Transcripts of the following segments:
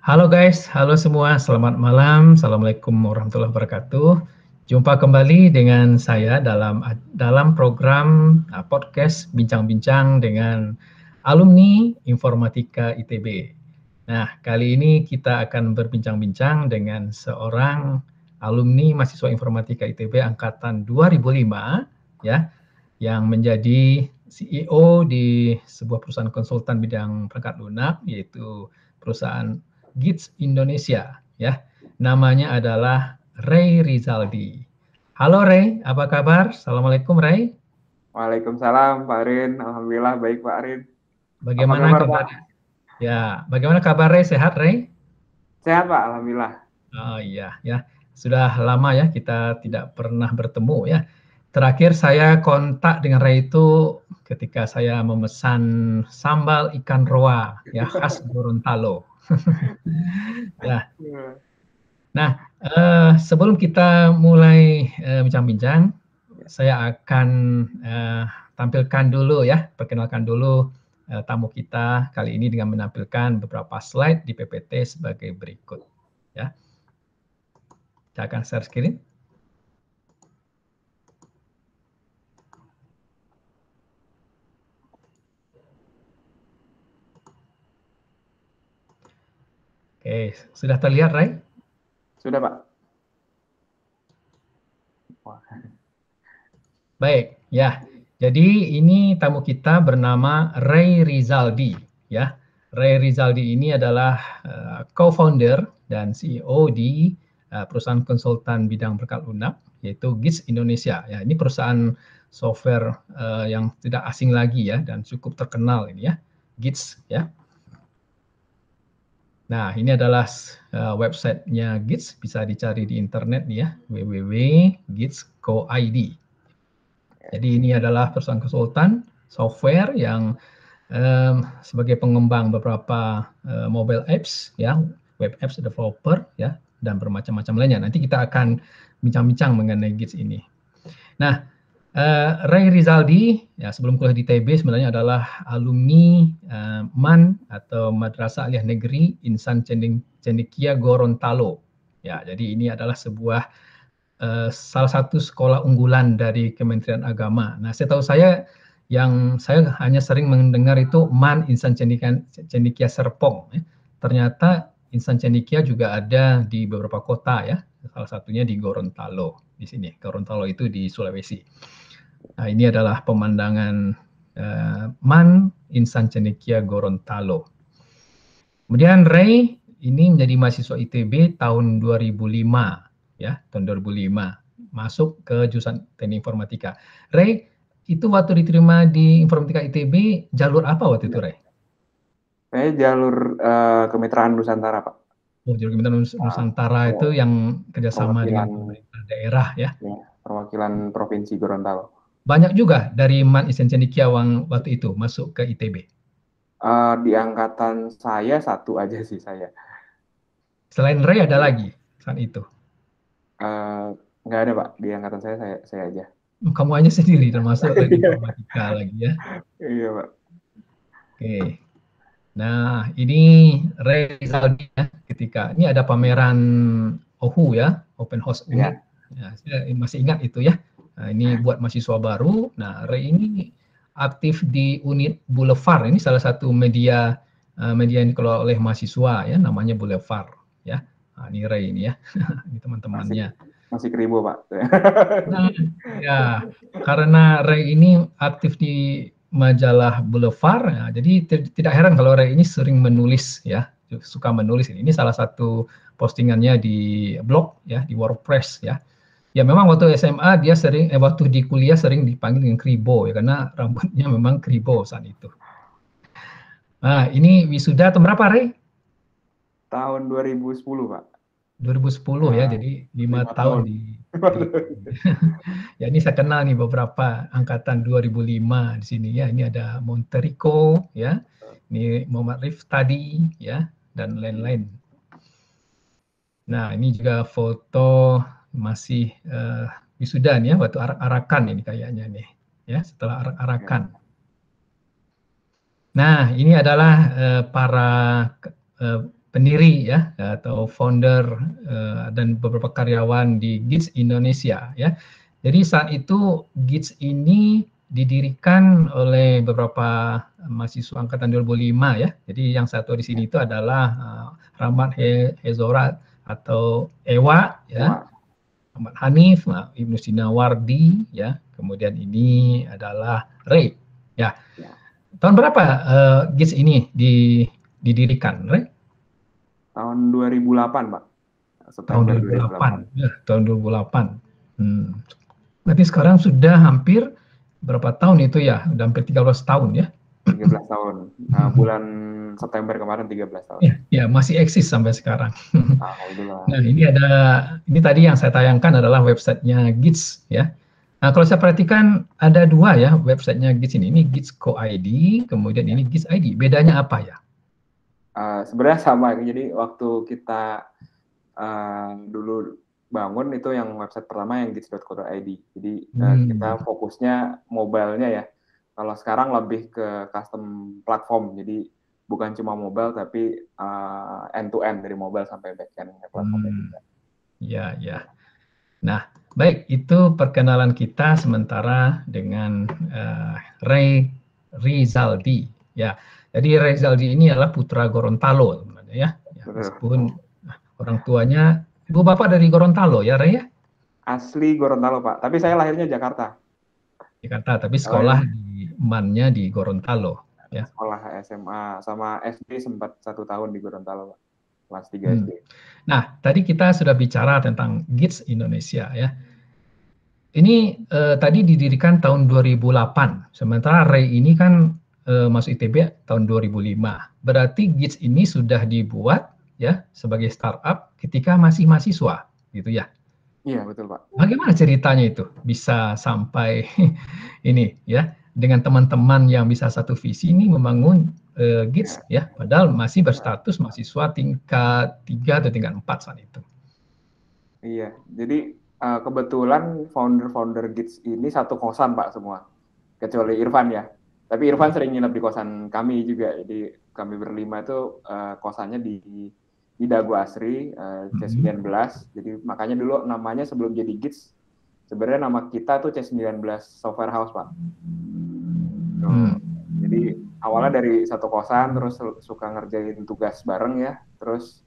Halo guys, halo semua, selamat malam. Assalamualaikum warahmatullahi wabarakatuh. Jumpa kembali dengan saya dalam program podcast Bincang-Bincang dengan alumni Informatika ITB. Nah, kali ini kita akan berbincang-bincang dengan seorang alumni mahasiswa Informatika ITB angkatan 2005 ya, yang menjadi CEO di sebuah perusahaan konsultan bidang perangkat lunak, yaitu perusahaan GITS Indonesia ya. Namanya adalah Ray Rizaldi. Halo Ray, apa kabar? Assalamualaikum Ray. Waalaikumsalam Pak Arin, Alhamdulillah baik Pak Arin. Apa Bagaimana kabar kabar? Pak? Ya, bagaimana kabar Ray? Sehat Ray? Sehat Pak, Alhamdulillah. Oh iya ya, sudah lama ya kita tidak pernah bertemu ya. Terakhir saya kontak dengan Ray itu ketika saya memesan sambal ikan roa ya khas Gorontalo. Ya. Nah, sebelum kita mulai bincang-bincang, saya akan tampilkan dulu ya, perkenalkan dulu tamu kita kali ini dengan menampilkan beberapa slide di PPT sebagai berikut. Ya, saya akan share screen. Oke, sudah terlihat, Ray? Sudah Pak. Baik, ya. Jadi ini tamu kita bernama Ray Rizaldi, ya. Ray Rizaldi ini adalah co-founder dan CEO di perusahaan konsultan bidang perangkat lunak, yaitu GITS Indonesia. Ya, ini perusahaan software yang tidak asing lagi ya dan cukup terkenal ini ya, GITS ya. Nah, ini adalah websitenya GITS, bisa dicari di internet nih ya, www.gits.co.id. Jadi ini adalah perusahaan konsultan software yang sebagai pengembang beberapa mobile apps ya, web apps developer ya, dan bermacam-macam lainnya. Nanti kita akan bincang-bincang mengenai GITS ini. Nah, Ray Rizaldi ya sebelum kuliah di ITB sebenarnya adalah alumni MAN atau Madrasah Aliyah Negeri Insan Cendekia Gorontalo. Ya, jadi ini adalah sebuah salah satu sekolah unggulan dari Kementerian Agama. Nah, setahu saya yang saya hanya sering mendengar itu MAN Insan Cendekia Serpong. Ya. Ternyata Insan Cendekia juga ada di beberapa kota ya. Salah satunya di Gorontalo di sini. Gorontalo itu di Sulawesi. Nah, ini adalah pemandangan MAN Insan Cendekia Gorontalo. Kemudian Ray ini menjadi mahasiswa ITB tahun 2005 ya, tahun 2005 masuk ke jurusan Teknik Informatika. Ray, itu waktu diterima di Informatika ITB jalur apa waktu itu, Ray? Saya jalur kemitraan Nusantara Pak. Oh, jalur Kementerian Nusantara itu yang kerjasama dengan Perwakilan pemerintah daerah ya. ya, perwakilan Provinsi Gorontalo. Banyak juga dari MAN Insan Cendekia waktu itu masuk ke ITB. Di angkatan saya satu aja sih saya. Selain Ray ada lagi saat itu. Nggak ada Pak, di angkatan saya aja. Kamu aja sendiri termasuk dari Iya, informatika lagi ya. iya Pak. Oke. Nah, ini Ray Rizaldi ya, ketika ini ada pameran OHU ya, Open House Unit. Ya. Ya, saya masih ingat itu ya. Nah, ini buat mahasiswa baru. Nah, Ray ini aktif di unit Boulevard. Ini salah satu media yang dikelola oleh mahasiswa ya, namanya Boulevard ya. Nah, ini Ray ini ya, ini teman-temannya. Masih keribu Pak. Nah, ya, karena Ray ini aktif di majalah Boulevard, ya, jadi tidak heran kalau Ray ini sering menulis ya, suka menulis. Ini salah satu postingannya di blog ya, di WordPress ya. Ya memang waktu SMA dia sering, waktu di kuliah sering dipanggil dengan kribo ya, karena rambutnya memang kribo saat itu. Nah, ini wisuda tahun berapa, Ray? Tahun 2010 Pak. 2010 ya, jadi 5 5 tahun tahun. di ya ini saya kenal nih beberapa angkatan 2005 di sini ya. Ini ada Monterico ya. Ini Muhammad Riftadi ya dan lain-lain. Nah, ini juga foto masih wisuda nih ya, waktu arak-arakan ini kayaknya nih ya, setelah arak-arakan. Nah, ini adalah para pendiri ya atau founder dan beberapa karyawan di GITS Indonesia ya. Jadi saat itu GITS ini didirikan oleh beberapa mahasiswa angkatan 2005 ya. Jadi yang satu di sini itu adalah Rahmat Hezorat atau Ewa ya. Ahmad Hanif, Ibnu Sinawardi ya. Kemudian ini adalah Ray ya. Tahun berapa GITS ini didirikan, Ray? Tahun 2008, Pak. September tahun 2008. Ya, tahun 2008. Berarti sekarang sudah hampir berapa tahun itu ya? Udah hampir 13 tahun ya? 13 tahun. Bulan September kemarin 13 tahun. Ya, masih eksis sampai sekarang. Alhamdulillah. Nah, ini tadi yang saya tayangkan adalah websitenya GITS ya. Nah, kalau saya perhatikan ada dua ya websitenya GITS ini GITS Co ID, kemudian ini GITS ID. Bedanya apa ya? Sebenarnya sama, jadi waktu kita dulu bangun itu yang website pertama yang gits.co.id. Jadi kita fokusnya mobile-nya ya. Kalau sekarang lebih ke custom platform, jadi bukan cuma mobile tapi end to end dari mobile sampai backend platformnya juga. Ya, ya. Nah, baik, itu perkenalan kita sementara dengan Ray Rizaldi ya. Jadi Rizaldi ini adalah putra Gorontalo sebenarnya ya. Meskipun orang tuanya, ibu bapak dari Gorontalo ya, Ray ya? Asli Gorontalo, Pak. Tapi saya lahirnya Jakarta. Jakarta, tapi sekolah di MAN-nya di Gorontalo ya. Sekolah SMA sama SD sempat 1 tahun di Gorontalo, Pak. Kelas 3 SD. Nah, tadi kita sudah bicara tentang GITS Indonesia ya. Ini tadi didirikan tahun 2008, sementara Ray ini kan masuk ITB tahun 2005. Berarti GITS ini sudah dibuat ya sebagai startup ketika masih mahasiswa, gitu ya? Iya, betul, Pak. Bagaimana ceritanya itu bisa sampai ini ya dengan teman-teman yang bisa satu visi ini membangun GITS ya, padahal masih berstatus mahasiswa tingkat 3 atau tingkat 4 saat itu. Iya, jadi kebetulan founder GITS ini satu kosan, Pak, semua. Kecuali Irfan ya. Tapi Irfan sering nginep di kosan kami juga. Jadi kami berlima itu kosannya di Dago Asri, C19. Jadi makanya dulu namanya sebelum jadi GITS, sebenarnya nama kita tuh C19 Software House, Pak. Jadi awalnya dari satu kosan, terus suka ngerjain tugas bareng ya. Terus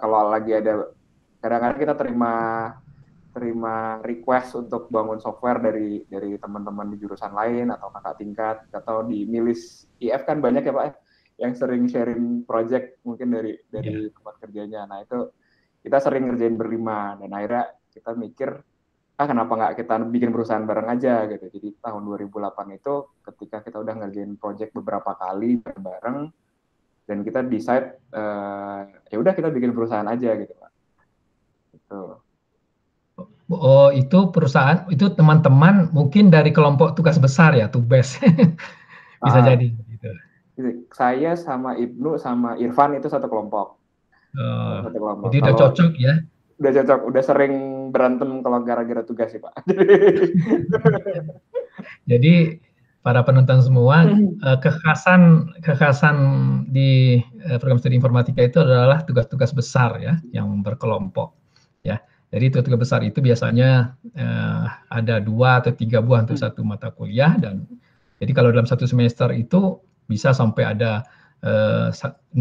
kalau lagi ada, kadang-kadang kita terima request untuk bangun software dari teman-teman di jurusan lain atau kakak tingkat atau di milis IF kan banyak ya Pak yang sering sharing project mungkin dari tempat kerjanya. Nah itu kita sering ngerjain berlima dan akhirnya kita mikir kenapa nggak kita bikin perusahaan bareng aja gitu. Jadi tahun 2008 itu ketika kita udah ngerjain project beberapa kali bareng dan kita decide ya udah kita bikin perusahaan aja gitu Pak. Itu. Oh, itu perusahaan, itu teman-teman mungkin dari kelompok tugas besar ya, Tubes. Bisa jadi. Gitu. Saya sama Ibnu sama Irfan itu satu kelompok. Satu kelompok. Jadi udah cocok ya? Udah cocok, udah sering berantem kalau gara-gara tugas sih Pak. Jadi para penonton semua, kekhasan di program studi informatika itu adalah tugas-tugas besar ya, yang berkelompok ya. Jadi tugas besar itu biasanya ada 2 atau 3 buah untuk satu mata kuliah, dan jadi kalau dalam satu semester itu bisa sampai ada 5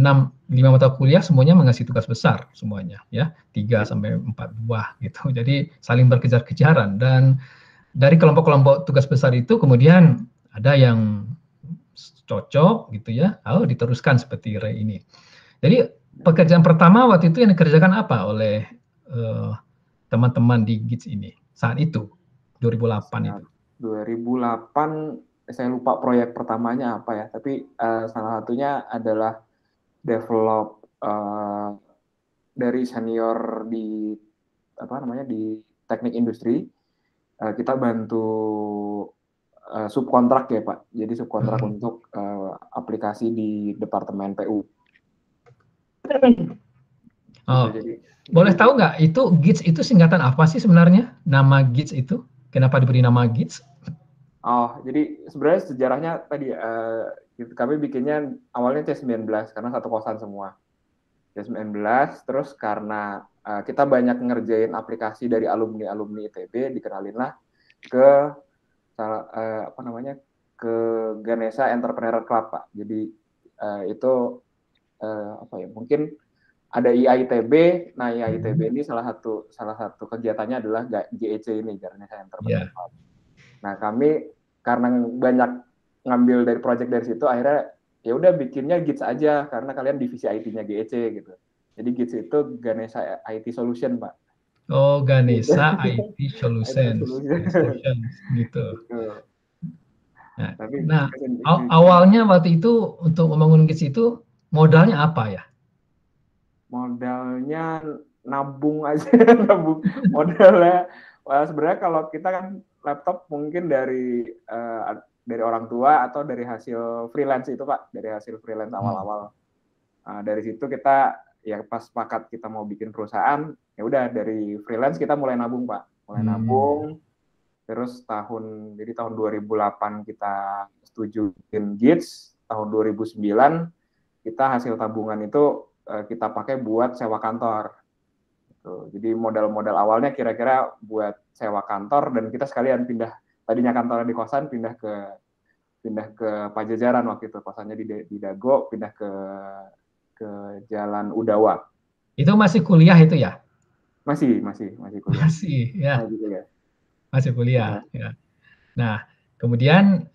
mata kuliah semuanya mengasih tugas besar semuanya ya, 3 sampai 4 buah gitu. Jadi saling berkejar-kejaran, dan dari kelompok-kelompok tugas besar itu kemudian ada yang cocok gitu ya, diteruskan seperti Ray ini. Jadi pekerjaan pertama waktu itu yang dikerjakan apa oleh teman-teman di GITS ini saat itu 2008 itu? 2008 saya lupa proyek pertamanya apa ya, tapi salah satunya adalah develop dari senior di di teknik industri, kita bantu subkontrak ya Pak, jadi subkontrak untuk aplikasi di departemen PU. Boleh tahu nggak itu GITS itu singkatan apa sih sebenarnya? Nama GITS itu kenapa diberi nama GITS? Jadi sebenarnya sejarahnya tadi Kami bikinnya awalnya C19 karena satu kosan semua. C19, terus karena kita banyak ngerjain aplikasi dari alumni ITB, dikenalinlah ke ke Ganesha Entrepreneur Club, Pak. Jadi itu mungkin ada IAITB. Nah, IAITB ini salah satu kegiatannya adalah GEC ini, Ganesha Entrepreneur Club. Nah, kami karena banyak ngambil dari project dari situ, akhirnya ya udah bikinnya GITS aja karena kalian divisi IT-nya GEC gitu. Jadi GITS itu Ganesha IT Solution, Pak. Oh, Ganesha IT Solutions. Gitu. Nah, awalnya waktu itu untuk membangun GITS itu modalnya apa ya? Modalnya nabung aja, nabung modalnya. Sebenarnya kalau kita kan laptop mungkin dari orang tua atau dari hasil freelance itu, Pak, dari hasil freelance awal-awal. Dari situ kita ya pas sepakat kita mau bikin perusahaan, ya udah dari freelance kita mulai nabung, Pak, nabung. Terus tahun 2008 kita setuju bikin GITS, tahun 2009 kita hasil tabungan itu kita pakai buat sewa kantor. Jadi modal awalnya kira-kira buat sewa kantor, dan kita sekalian tadinya kantornya di kosan, pindah ke Pajajaran waktu itu, kosannya di Dago, pindah ke Jalan Udawa. Itu masih kuliah itu ya? Masih kuliah. Masih kuliah. Ya. Nah, kemudian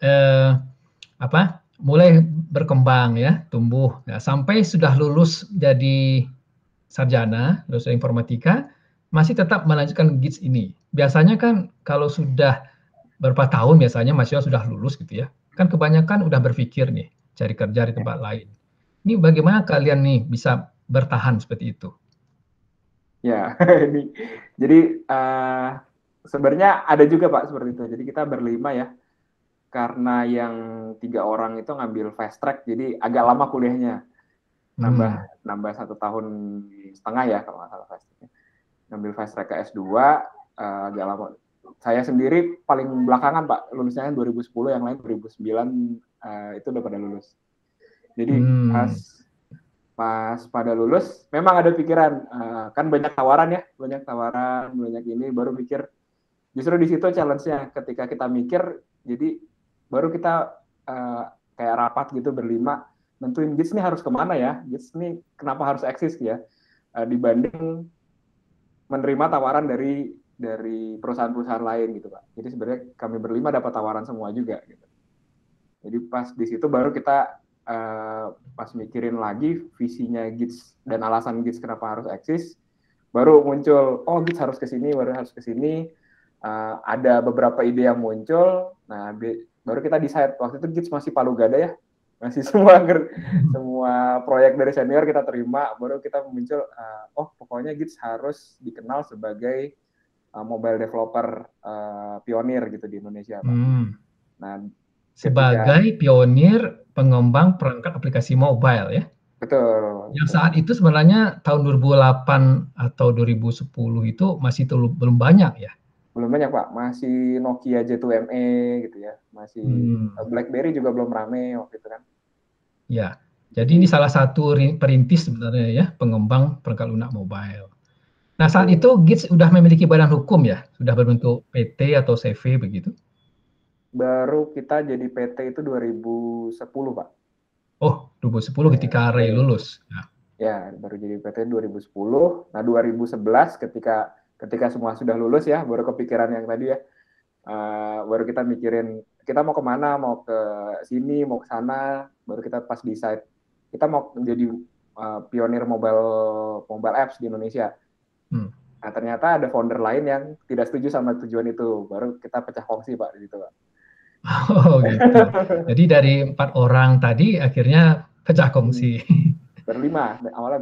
mulai berkembang ya, tumbuh sampai sudah lulus jadi sarjana, lulus informatika, masih tetap melanjutkan GITS ini. Biasanya kan kalau sudah berapa tahun biasanya mahasiswa sudah lulus gitu ya, kan kebanyakan udah berpikir nih cari kerja di tempat lain. Ini bagaimana kalian nih bisa bertahan seperti itu? Ya, jadi sebenarnya ada juga, Pak, seperti itu. Jadi kita berlima ya, karena yang 3 orang itu ngambil fast track, jadi agak lama kuliahnya, nambah 1,5 tahun ya kalau nggak salah fast track. Ngambil fast track ke S2 agak lama. Saya sendiri paling belakangan, Pak, lulusnya 2010, yang lain 2009 itu udah pada lulus. Jadi pas pada lulus memang ada pikiran, kan banyak tawaran, banyak ini, baru pikir justru di situ challenge-nya ketika kita mikir. Jadi baru kita kayak rapat gitu berlima, nentuin GITS ini harus kemana ya, GITS ini kenapa harus eksis ya, dibanding menerima tawaran dari perusahaan-perusahaan lain gitu, Pak. Jadi sebenarnya kami berlima dapat tawaran semua juga gitu. Jadi pas di situ baru kita pas mikirin lagi visinya GITS dan alasan GITS kenapa harus eksis, baru muncul, oh GITS harus ke sini, ada beberapa ide yang muncul. Nah, baru kita decide. Waktu itu GITS masih palu gada ya, masih semua proyek dari senior kita terima. Baru kita muncul, pokoknya GITS harus dikenal sebagai mobile developer pionir gitu di Indonesia, Pak. Nah, sebagai pionir pengembang perangkat aplikasi mobile ya. Betul. Yang saat itu sebenarnya tahun 2008 atau 2010 itu masih belum banyak ya. Belum banyak, Pak. Masih Nokia J2ME gitu ya. Masih BlackBerry juga belum rame waktu itu kan. Ya. Jadi ini salah satu perintis sebenarnya ya, pengembang perangkat lunak mobile. Nah, saat itu GITS sudah memiliki badan hukum ya? Sudah berbentuk PT atau CV begitu? Baru kita jadi PT itu 2010, Pak. Oh, 2010 ketika Ray lulus. Ya, baru jadi PT 2010. Nah, 2011 ketika semua sudah lulus ya, baru kepikiran yang tadi ya. Baru kita mikirin kita mau kemana, mau ke sini, mau ke sana. Baru kita pas decide kita mau menjadi pionir mobile apps di Indonesia. Nah, ternyata ada founder lain yang tidak setuju sama tujuan itu. Baru kita pecah kongsi, Pak, di situ, Pak. Oh gitu. Jadi dari 4 orang tadi akhirnya pecah kongsi. Awalnya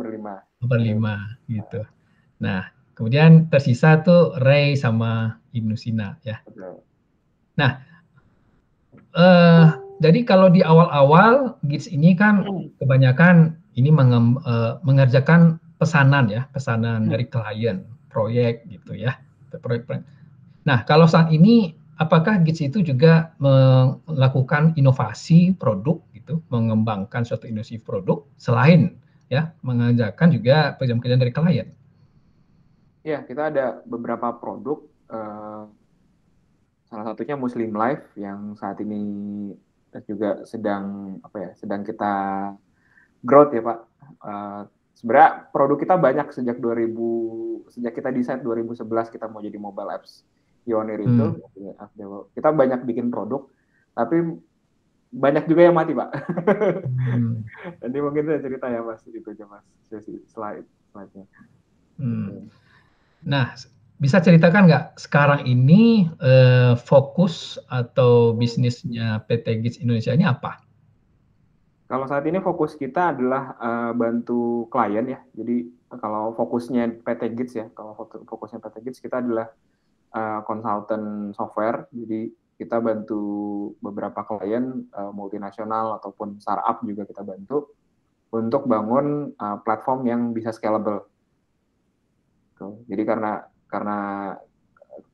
berlima gitu. Nah, kemudian tersisa tuh Ray sama Ibnu Sina ya. Betul. Nah, jadi kalau di awal-awal GITS ini kan kebanyakan ini mengerjakan pesanan dari klien, proyek gitu ya, proyek. Nah, kalau saat ini apakah GITS itu juga melakukan inovasi produk gitu, mengembangkan suatu inovasi produk selain ya mengerjakan juga pekerjaan-pekerjaan dari klien? Ya, kita ada beberapa produk, salah satunya Muslim Life yang saat ini juga sedang sedang kita growth ya Pak. Sebenarnya produk kita banyak sejak kita desain 2011 kita mau jadi mobile apps pionir itu. Kita banyak bikin produk, tapi banyak juga yang mati Pak. Nanti mungkin saya cerita ya Mas, itu aja Mas, slide-nya. Nah, bisa ceritakan nggak sekarang ini fokus atau bisnisnya PT GITS Indonesia ini apa? Kalau saat ini fokus kita adalah bantu klien ya. Jadi kalau fokusnya PT GITS ya, kalau fokusnya PT GITS kita adalah konsultan software. Jadi kita bantu beberapa klien multinasional ataupun startup juga kita bantu untuk bangun platform yang bisa scalable. Jadi karena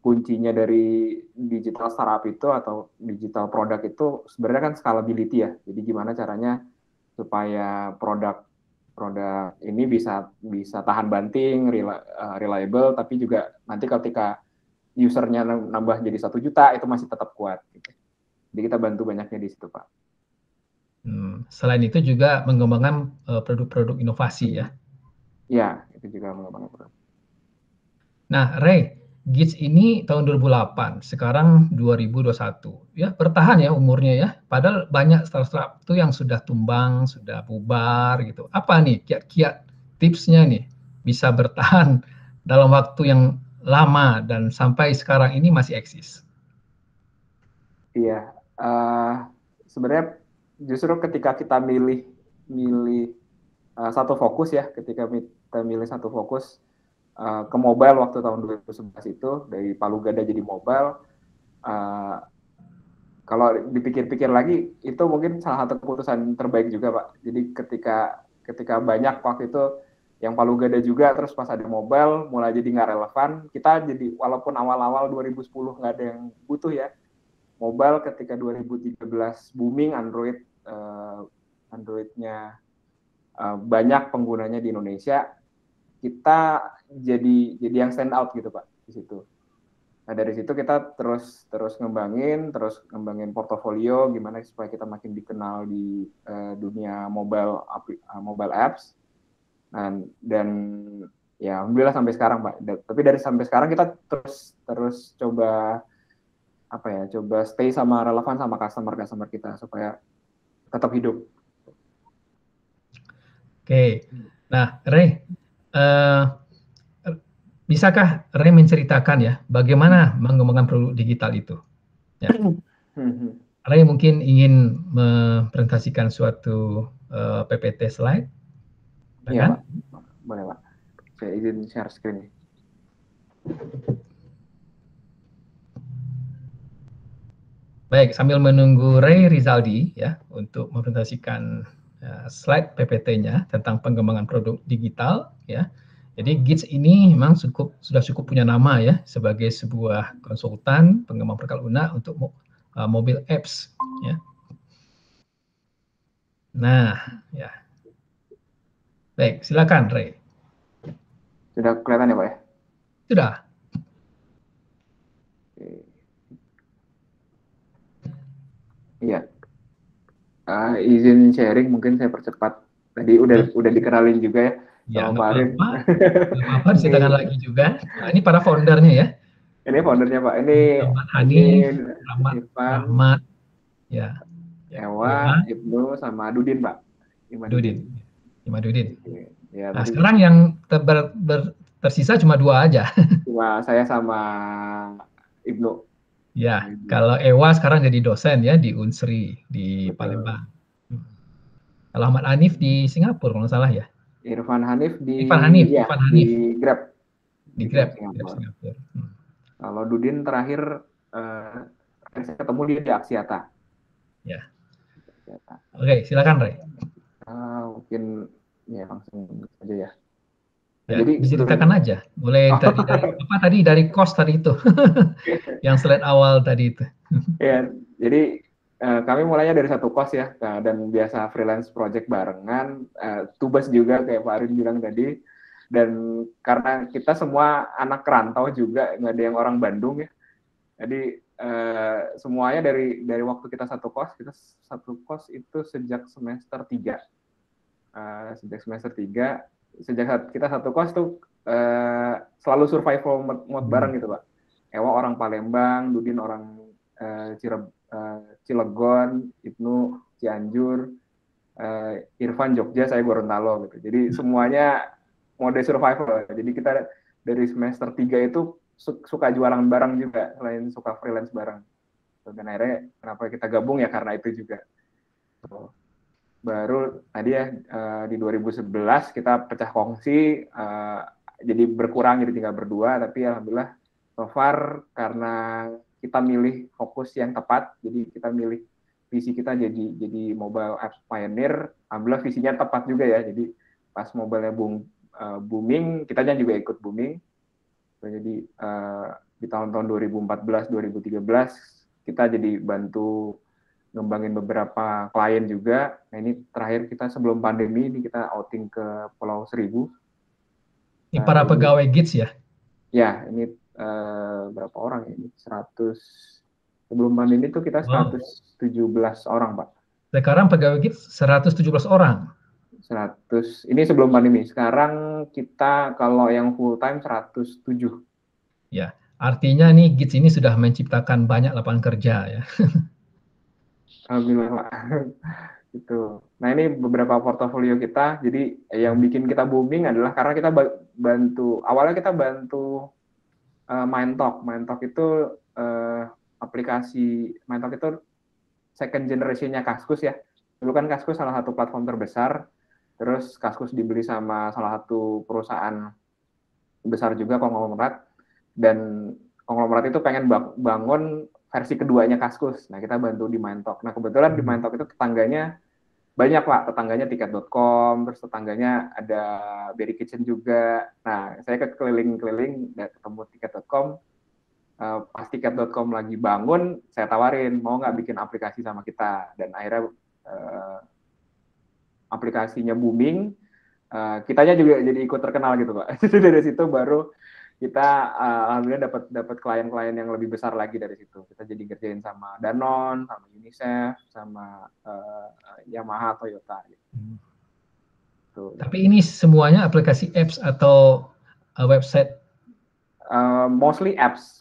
kuncinya dari digital startup itu atau digital product itu sebenarnya kan scalability ya. Jadi gimana caranya supaya produk ini bisa tahan banting, reliable, tapi juga nanti ketika usernya nambah jadi 1 juta itu masih tetap kuat. Gitu. Jadi kita bantu banyaknya di situ Pak. Selain itu juga mengembangkan produk-produk inovasi ya? Ya, itu juga mengembangkan produk. Nah, Ray, GITS ini tahun 2008, sekarang 2021. Ya, bertahan ya umurnya ya. Padahal banyak startup itu yang sudah tumbang, sudah bubar gitu. Apa nih kiat-kiat tipsnya nih bisa bertahan dalam waktu yang lama dan sampai sekarang ini masih eksis? Iya, sebenarnya justru ketika kita milih satu fokus ya, ketika kita milih satu fokus ke mobile waktu tahun 2011 itu, dari Palu Gada jadi mobile, kalau dipikir-pikir lagi, itu mungkin salah satu keputusan terbaik juga Pak. Jadi ketika banyak waktu itu yang Palu Gada juga, terus pas ada mobile, mulai jadi nggak relevan, kita jadi walaupun awal-awal 2010 nggak ada yang butuh ya, mobile ketika 2013 booming Android-nya banyak penggunanya di Indonesia, kita jadi yang stand out gitu Pak di situ. Nah dari situ kita terus ngembangin portofolio gimana supaya kita makin dikenal di dunia mobile apps. Dan ya alhamdulillah sampai sekarang Pak. Tapi dari sampai sekarang kita terus coba stay relevan sama customer kita supaya tetap hidup. Oke, nah Ray, bisakah Ray menceritakan ya bagaimana mengembangkan produk digital itu? Ya. Ray mungkin ingin mempresentasikan suatu PPT slide. Iya Pak, boleh Pak. Saya izin share screen. Baik, sambil menunggu Ray Rizaldi ya untuk mempresentasikan slide PPT-nya tentang pengembangan produk digital ya. Jadi GITS ini memang sudah cukup punya nama ya sebagai sebuah konsultan pengembang perkara lunak untuk mobile apps ya. Nah, ya. Baik, silakan Ray. Sudah kelihatan ya Pak ya? Sudah. Iya. Izin sharing mungkin saya percepat. Tadi udah dikenalin juga ya. Ya, nggak apa-apa, diceritakan lagi juga. Nah, ini para foundernya ya. Ini foundernya Pak. Ini Rahmat, ya. Ewa, Ibnu, sama Dudin Pak. Dudin. Ya, nah, sekarang yang tersisa cuma 2 aja. Cuma saya sama Ibnu. Ya, kalau Ewa sekarang jadi dosen ya di Unsri di Palembang. Kalau Ahmad Hanif di Singapura kalau nggak salah ya. Irfan Hanif di Grab. Di Grab Singapura. Kalau Dudin terakhir saya ketemu dia di Axiata. Ya. Oke, silakan Ray. Mungkin ya langsung aja ya. Ya, jadi diceritakan aja. Mulai dari cost tadi itu. Yang slide awal tadi itu. Ya, jadi kami mulainya dari satu kos ya, dan biasa freelance project barengan, tubas juga kayak Pak Arin bilang tadi, dan karena kita semua anak rantau juga, nggak ada yang orang Bandung ya, jadi semuanya dari waktu kita satu kos itu sejak semester 3, sejak kita satu kos tuh selalu survival mode bareng gitu Pak. Ewa orang Palembang, Dudin orang Cilegon, Ibnu Cianjur, Irfan Jogja, saya Gorontalo gitu. Jadi semuanya mode survival. Jadi kita dari semester 3 itu suka jualan bareng juga, selain suka freelance bareng. Dan akhirnya kenapa kita gabung ya karena itu juga. Baru tadi ya di 2011 kita pecah kongsi, jadi berkurang jadi tinggal berdua, tapi alhamdulillah so far karena kita milih fokus yang tepat, jadi kita milih visi kita jadi mobile apps pioneer, alhamdulillah visinya tepat juga ya, jadi pas mobile-nya booming, kitanya juga ikut booming, jadi di tahun-tahun 2014, 2013 kita jadi bantu ngembangin beberapa klien juga. Nah ini terakhir kita sebelum pandemi ini kita outing ke Pulau Seribu. Ini para pegawai GITS ya? Ya, ini berapa orang ya? Ini 100, sebelum pandemi itu kita 117 orang, Pak. Sekarang pegawai GITS 117 orang? 100, ini sebelum pandemi. Sekarang kita kalau yang full time 107. Ya, artinya nih GITS ini sudah menciptakan banyak lapangan kerja ya. Alhamdulillah, Pak. Gitu. Nah ini beberapa portofolio kita. Jadi yang bikin kita booming adalah karena kita awalnya kita bantu MindTalk. MindTalk itu aplikasi, MindTalk itu second generation-nya Kaskus ya. Dulu kan Kaskus salah satu platform terbesar. Terus Kaskus dibeli sama salah satu perusahaan besar juga, konglomerat. Dan konglomerat itu pengen bangun versi keduanya Kaskus. Nah, kita bantu di MindTalk. Nah, kebetulan di MindTalk itu tetangganya banyak, Pak. Tetangganya tiket.com, terus tetangganya ada Berry Kitchen juga. Nah, saya keliling-keliling dan ketemu tiket.com. Pas tiket.com lagi bangun, saya tawarin, mau nggak bikin aplikasi sama kita? Dan akhirnya aplikasinya booming. Kitanya juga jadi ikut terkenal gitu, Pak. Jadi dari situ baru kita alhamdulillah dapat klien-klien yang lebih besar lagi dari situ. Kita jadi kerjain sama Danone, sama UNICEF, sama Yamaha, Toyota. Gitu. Tapi ini semuanya aplikasi apps atau website? Mostly apps.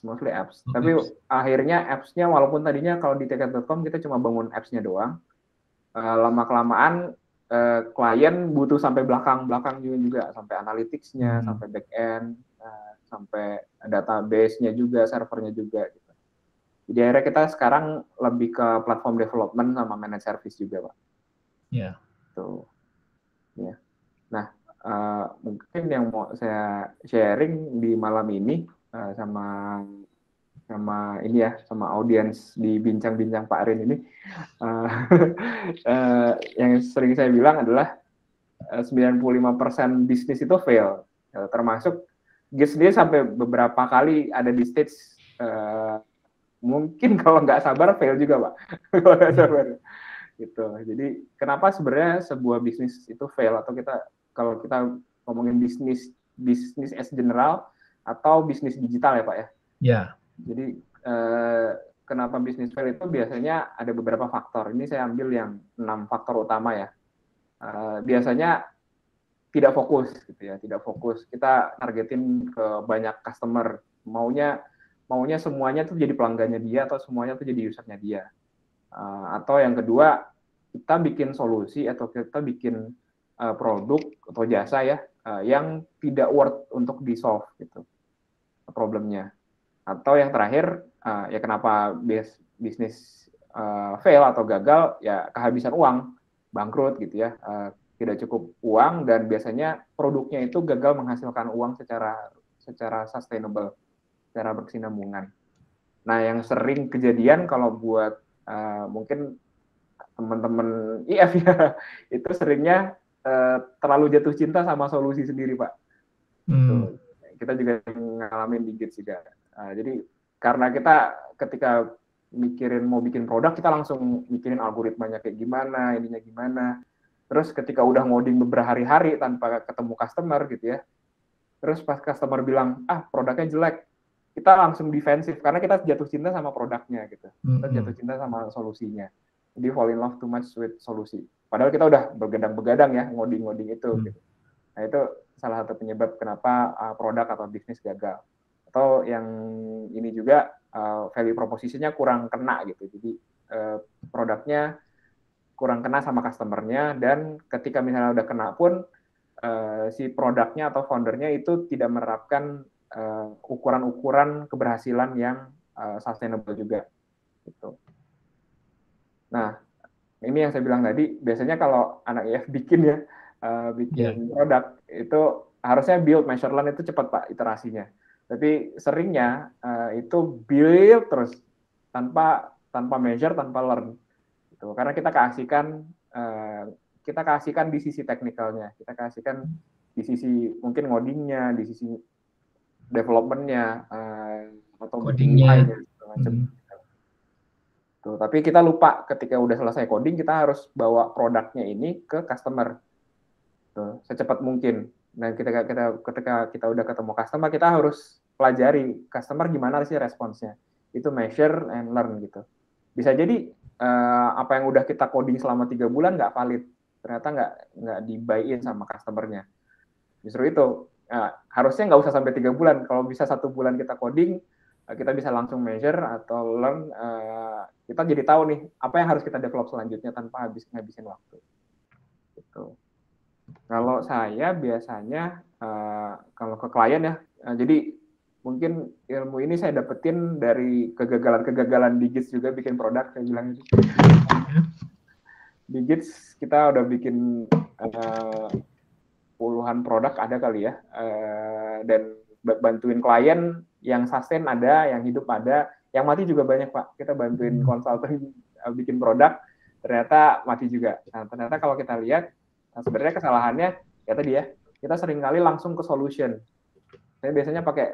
Tapi akhirnya apps-nya walaupun tadinya kalau di tiket.com kita cuma bangun apps-nya doang. Lama-kelamaan klien butuh sampai belakang juga, sampai analytics-nya, sampai back-end, sampai database-nya juga, servernya juga. Gitu. Jadi akhirnya kita sekarang lebih ke platform development sama managed service juga, Pak. Ya. Tuh. Ya. Nah, mungkin yang mau saya sharing di malam ini sama ini ya, sama audiens di bincang-bincang Pak Arin ini, yang sering saya bilang adalah 95% bisnis itu fail, termasuk GITS sendiri sampai beberapa kali ada di stage mungkin kalau nggak sabar fail juga, Pak. Kalau nggak sabar gitu. Jadi kenapa sebenarnya sebuah bisnis itu fail, atau kalau kita ngomongin bisnis as general atau bisnis digital ya, Pak ya. Ya. Jadi kenapa bisnis fail itu biasanya ada beberapa faktor. Ini saya ambil yang 6 faktor utama ya. Biasanya tidak fokus gitu ya, tidak fokus. Kita targetin ke banyak customer, maunya semuanya tuh jadi pelanggannya dia, atau semuanya tuh jadi usernya dia. Atau yang kedua, kita bikin solusi atau kita bikin produk atau jasa ya yang tidak worth untuk di solve gitu problemnya. Atau yang terakhir, ya kenapa bisnis fail atau gagal, ya kehabisan uang, bangkrut gitu ya, tidak cukup uang, dan biasanya produknya itu gagal menghasilkan uang secara sustainable, secara berkesinambungan. Nah, yang sering kejadian kalau buat mungkin teman-teman IF ya, itu seringnya terlalu jatuh cinta sama solusi sendiri, Pak. Kita juga ngalamin di GITS juga. Jadi karena kita ketika mikirin mau bikin produk, kita langsung mikirin algoritmanya kayak gimana, ininya gimana. Terus ketika udah ngoding beberapa hari-hari tanpa ketemu customer gitu ya, terus pas customer bilang, produknya jelek, kita langsung defensif karena kita jatuh cinta sama produknya gitu. Kita jatuh cinta sama solusinya. Jadi fall in love too much with solusi. Padahal kita udah begadang-begadang ya ngoding-ngoding itu gitu. Nah, itu salah satu penyebab kenapa produk atau bisnis gagal. Atau yang ini juga value proposition-nya kurang kena gitu. Jadi produknya kurang kena sama customer-nya, dan ketika misalnya udah kena pun si produknya atau foundernya itu tidak menerapkan ukuran-ukuran keberhasilan yang sustainable juga gitu. Nah, ini yang saya bilang tadi, biasanya kalau anak IF bikin produk itu harusnya build, measure, learn itu cepat Pak iterasinya. Tapi seringnya itu build terus tanpa measure, tanpa learn. Gitu. Karena kita keasikan di sisi teknikalnya, kita keasikan di sisi mungkin ngodingnya, di sisi developmentnya, atau codingnya macam. Tuh, tapi kita lupa ketika udah selesai coding kita harus bawa produknya ini ke customer tuh, secepat mungkin. Nah, ketika kita udah ketemu customer, kita harus pelajari customer gimana sih responsnya. Itu measure and learn gitu. Bisa jadi apa yang udah kita coding selama 3 bulan nggak valid, ternyata nggak di-buy-in sama customernya. Justru itu harusnya nggak usah sampai 3 bulan. Kalau bisa 1 bulan kita coding, kita bisa langsung measure atau learn, kita jadi tahu nih apa yang harus kita develop selanjutnya tanpa ngabisin waktu. Gitu. Kalau saya biasanya kalau ke klien ya, jadi mungkin ilmu ini saya dapetin dari kegagalan Digits juga bikin produk, saya bilang itu. Digits kita udah bikin puluhan produk ada kali ya, dan bantuin klien yang sustain ada, yang hidup ada, yang mati juga banyak Pak. Kita bantuin konsultan bikin produk, ternyata mati juga. Nah, ternyata kalau kita lihat, sebenarnya kesalahannya ya tadi ya, kita sering kali langsung ke solution. Saya biasanya pakai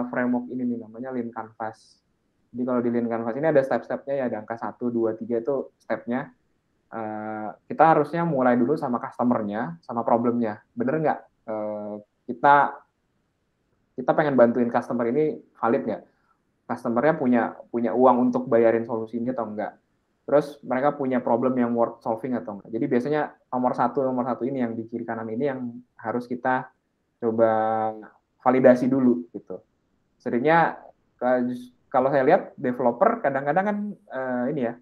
framework ini nih, namanya Lean Canvas. Jadi kalau di Lean Canvas ini ada step-stepnya ya, ada angka 1, 2, 3 itu stepnya. Kita harusnya mulai dulu sama customer-nya, sama problemnya. Bener nggak? Kita pengen bantuin customer ini valid nggak? Customer-nya punya uang untuk bayarin solusinya atau enggak? Terus mereka punya problem yang worth solving atau enggak? Jadi biasanya nomor satu ini yang di kiri kanan ini yang harus kita coba validasi dulu gitu. Seringnya kalau saya lihat developer kadang-kadang kan ini ya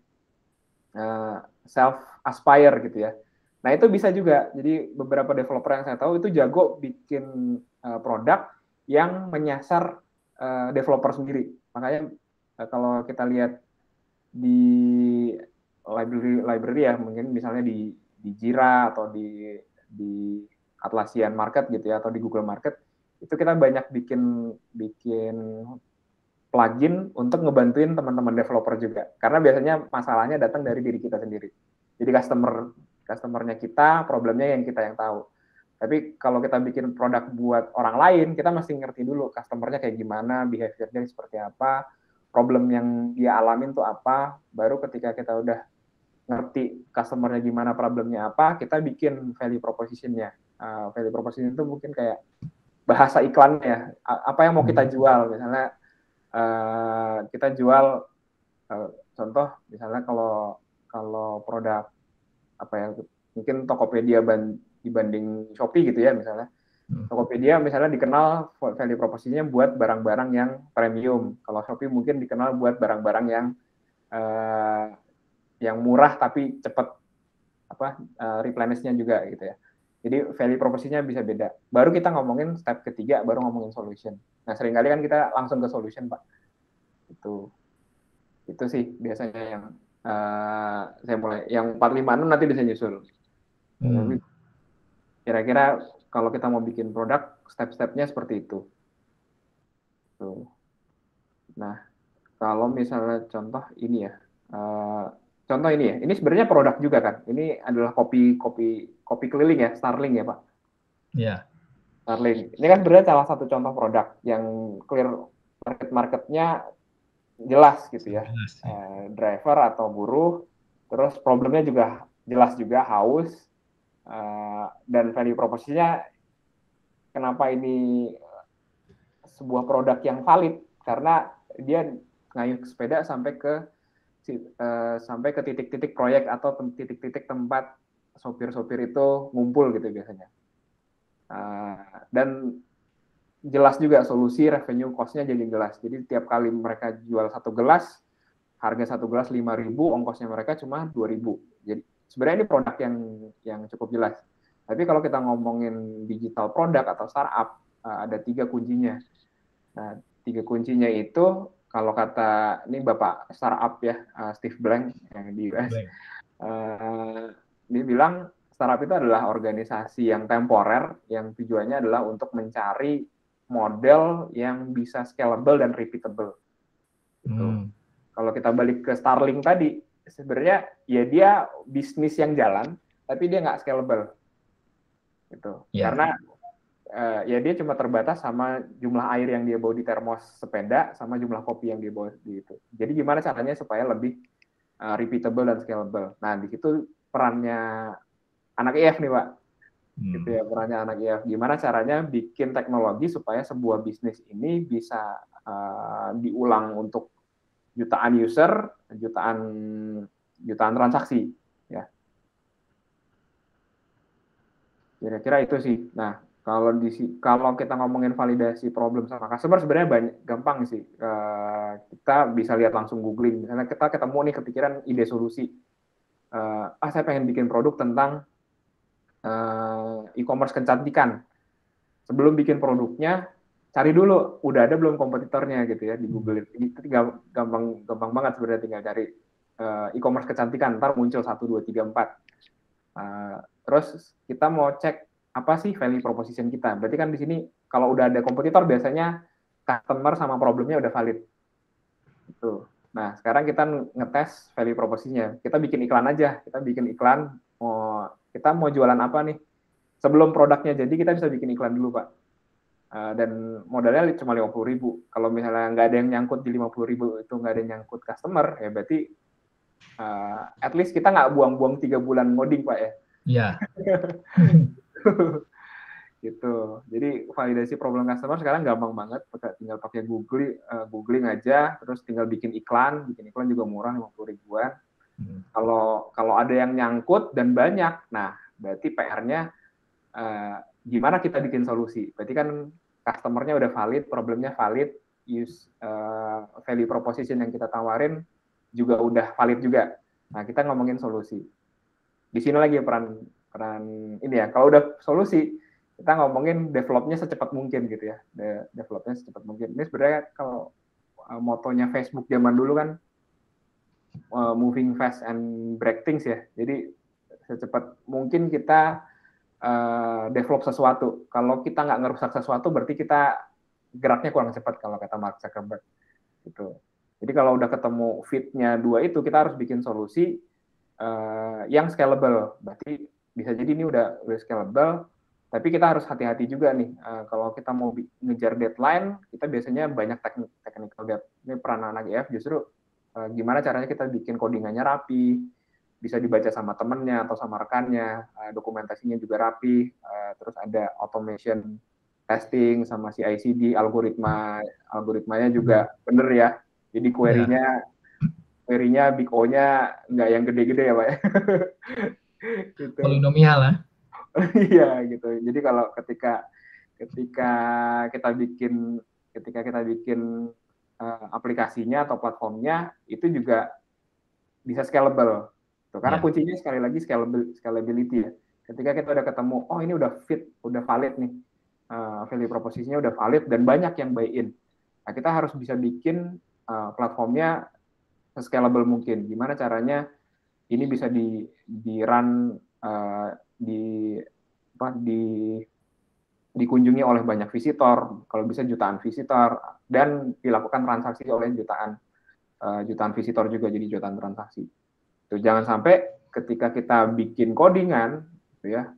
self aspire gitu ya. Nah itu bisa juga. Jadi beberapa developer yang saya tahu itu jago bikin produk yang menyasar developer sendiri. Makanya kalau kita lihat di library ya, mungkin misalnya di Jira atau di Atlassian Market gitu ya, atau di Google Market, itu kita banyak bikin plugin untuk ngebantuin teman-teman developer juga. Karena biasanya masalahnya datang dari diri kita sendiri. Jadi customernya kita, problemnya yang kita yang tahu. Tapi kalau kita bikin produk buat orang lain, kita mesti ngerti dulu customernya kayak gimana, behavior-nya seperti apa, problem yang dia alamin tuh apa, baru ketika kita udah ngerti customernya gimana, problemnya apa, kita bikin value proposition-nya. Value proposition itu mungkin kayak bahasa iklannya, apa yang mau kita jual. Misalnya kita jual, contoh misalnya kalau produk apa ya, mungkin Tokopedia dibanding Shopee gitu ya misalnya. Tokopedia misalnya dikenal value proposition-nya buat barang-barang yang premium. Kalau Shopee mungkin dikenal buat barang-barang yang murah tapi cepat replenish-nya juga gitu ya. Jadi value proposition-nya bisa beda. Baru kita ngomongin step ketiga, baru ngomongin solution. Nah seringkali kan kita langsung ke solution Pak. Itu sih biasanya yang saya mulai. Yang 456 nanti bisa nyusul. Kira-kira kalau kita mau bikin produk, step-stepnya seperti itu. Tuh. Nah, kalau misalnya contoh ini ya, ini sebenarnya produk juga kan. Ini adalah kopi keliling ya, Starling ya Pak. Iya. Starling. Ini kan sebenarnya salah satu contoh produk yang clear market-marketnya jelas gitu ya, Jelas, ya. driver atau buruh, terus problemnya juga jelas juga, haus, dan value propositionnya kenapa ini sebuah produk yang valid, karena dia ngayuh sepeda sampai ke titik-titik proyek atau titik-titik tempat sopir-sopir itu ngumpul gitu biasanya. Dan jelas juga solusi revenue cost-nya jadi jelas. Jadi tiap kali mereka jual satu gelas, harga satu gelas 5.000, ongkosnya mereka cuma 2.000. Jadi sebenarnya ini produk yang cukup jelas. Tapi kalau kita ngomongin digital produk atau startup, ada 3 kuncinya. Nah, 3 kuncinya itu kalau kata ini Bapak startup ya, Steve Blank yang di US, dia bilang startup itu adalah organisasi yang temporer yang tujuannya adalah untuk mencari model yang bisa scalable dan repeatable. Gitu. Kalau kita balik ke Starlink tadi, sebenarnya ya dia bisnis yang jalan, tapi dia nggak scalable. Gitu. Ya. Karena ya dia cuma terbatas sama jumlah air yang dia bawa di termos sepeda, sama jumlah kopi yang dia bawa di itu. Jadi gimana caranya supaya lebih repeatable dan scalable. Nah, di situ perannya anak IF nih, Pak. Gitu ya, perannya anak IF. Gimana caranya bikin teknologi supaya sebuah bisnis ini bisa diulang untuk jutaan user, jutaan transaksi, ya. Kira-kira itu sih. Nah, kalau kita ngomongin validasi problem sama customer sebenarnya banyak, gampang sih. Kita bisa lihat langsung googling. Misalnya kita ketemu nih kepikiran ide solusi. Saya pengen bikin produk tentang e-commerce kecantikan. Sebelum bikin produknya, cari dulu udah ada belum kompetitornya gitu ya di Google. Itu gampang banget sebenarnya, tinggal cari e-commerce kecantikan, ntar muncul 1, 2, 3, 4. Terus kita mau cek apa sih value proposition kita. Berarti kan di sini kalau udah ada kompetitor biasanya customer sama problemnya udah valid. Itu. Nah, sekarang kita ngetes value proposition-nya. Kita bikin iklan aja. Kita bikin iklan, kita mau jualan apa nih? Sebelum produknya jadi, kita bisa bikin iklan dulu, Pak. Dan modalnya cuma 50.000. Kalau misalnya nggak ada yang nyangkut di 50.000 itu, nggak ada yang nyangkut customer, ya berarti at least kita nggak buang-buang 3 bulan ngoding, Pak ya. Iya. Gitu. Jadi validasi problem customer sekarang gampang banget, tinggal pakai googling aja, terus tinggal bikin iklan juga murah 50.000-an. Kalau ada yang nyangkut dan banyak, nah berarti PR-nya gimana kita bikin solusi. Berarti kan customer-nya udah valid, problemnya valid, value proposition yang kita tawarin juga udah valid juga. Nah, kita ngomongin solusi. Di sini lagi peran ini ya. Kalau udah solusi, kita ngomongin developnya secepat mungkin gitu ya. Developnya secepat mungkin. Ini sebenarnya kalau motonya Facebook zaman dulu kan moving fast and break things ya. Jadi secepat mungkin kita develop sesuatu. Kalau kita nggak ngerusak sesuatu, berarti kita geraknya kurang cepat kalau kata Mark Zuckerberg. Gitu. Jadi kalau udah ketemu fit-nya 2 itu, kita harus bikin solusi yang scalable. Berarti bisa jadi ini udah scalable, tapi kita harus hati-hati juga nih. Kalau kita mau ngejar deadline, kita biasanya banyak technical debt. Ini peran anak IF justru gimana caranya kita bikin codingannya rapi, bisa dibaca sama temennya atau sama rekannya, dokumentasinya juga rapi, terus ada automation testing sama CI/CD, algoritmanya juga bener ya. Jadi query-nya big O-nya nggak yang gede-gede ya, Pak. Gitu. Polinomial lah. Iya gitu. Jadi kalau ketika kita bikin aplikasinya atau platformnya, itu juga bisa scalable. Tuh, karena kuncinya sekali lagi scalability ya. Ketika kita udah ketemu, oh ini udah fit, udah valid nih, value propositionnya udah valid dan banyak yang buy in. Nah, kita harus bisa bikin platformnya scalable mungkin. Gimana caranya ini bisa di run dikunjungi oleh banyak visitor, kalau bisa jutaan visitor, dan dilakukan transaksi oleh jutaan visitor juga, jadi jutaan transaksi. Tuh, jangan sampai ketika kita bikin codingan, gitu ya,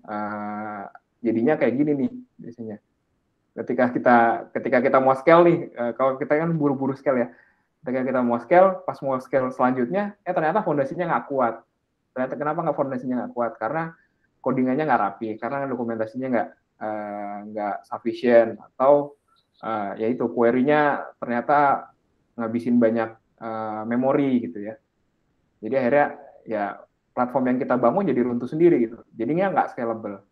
jadinya kayak gini nih biasanya. Ketika kita mau scale nih, kalau kita kan buru-buru scale ya, Ketika kita mau scale, pas mau scale selanjutnya, ternyata fondasinya nggak kuat. Ternyata kenapa nggak fondasinya nggak kuat? Karena codingannya nggak rapi, karena dokumentasinya nggak sufficient, atau yaitu query-nya ternyata ngabisin banyak memori gitu ya. Jadi akhirnya ya platform yang kita bangun jadi runtuh sendiri gitu. Jadinya nggak scalable.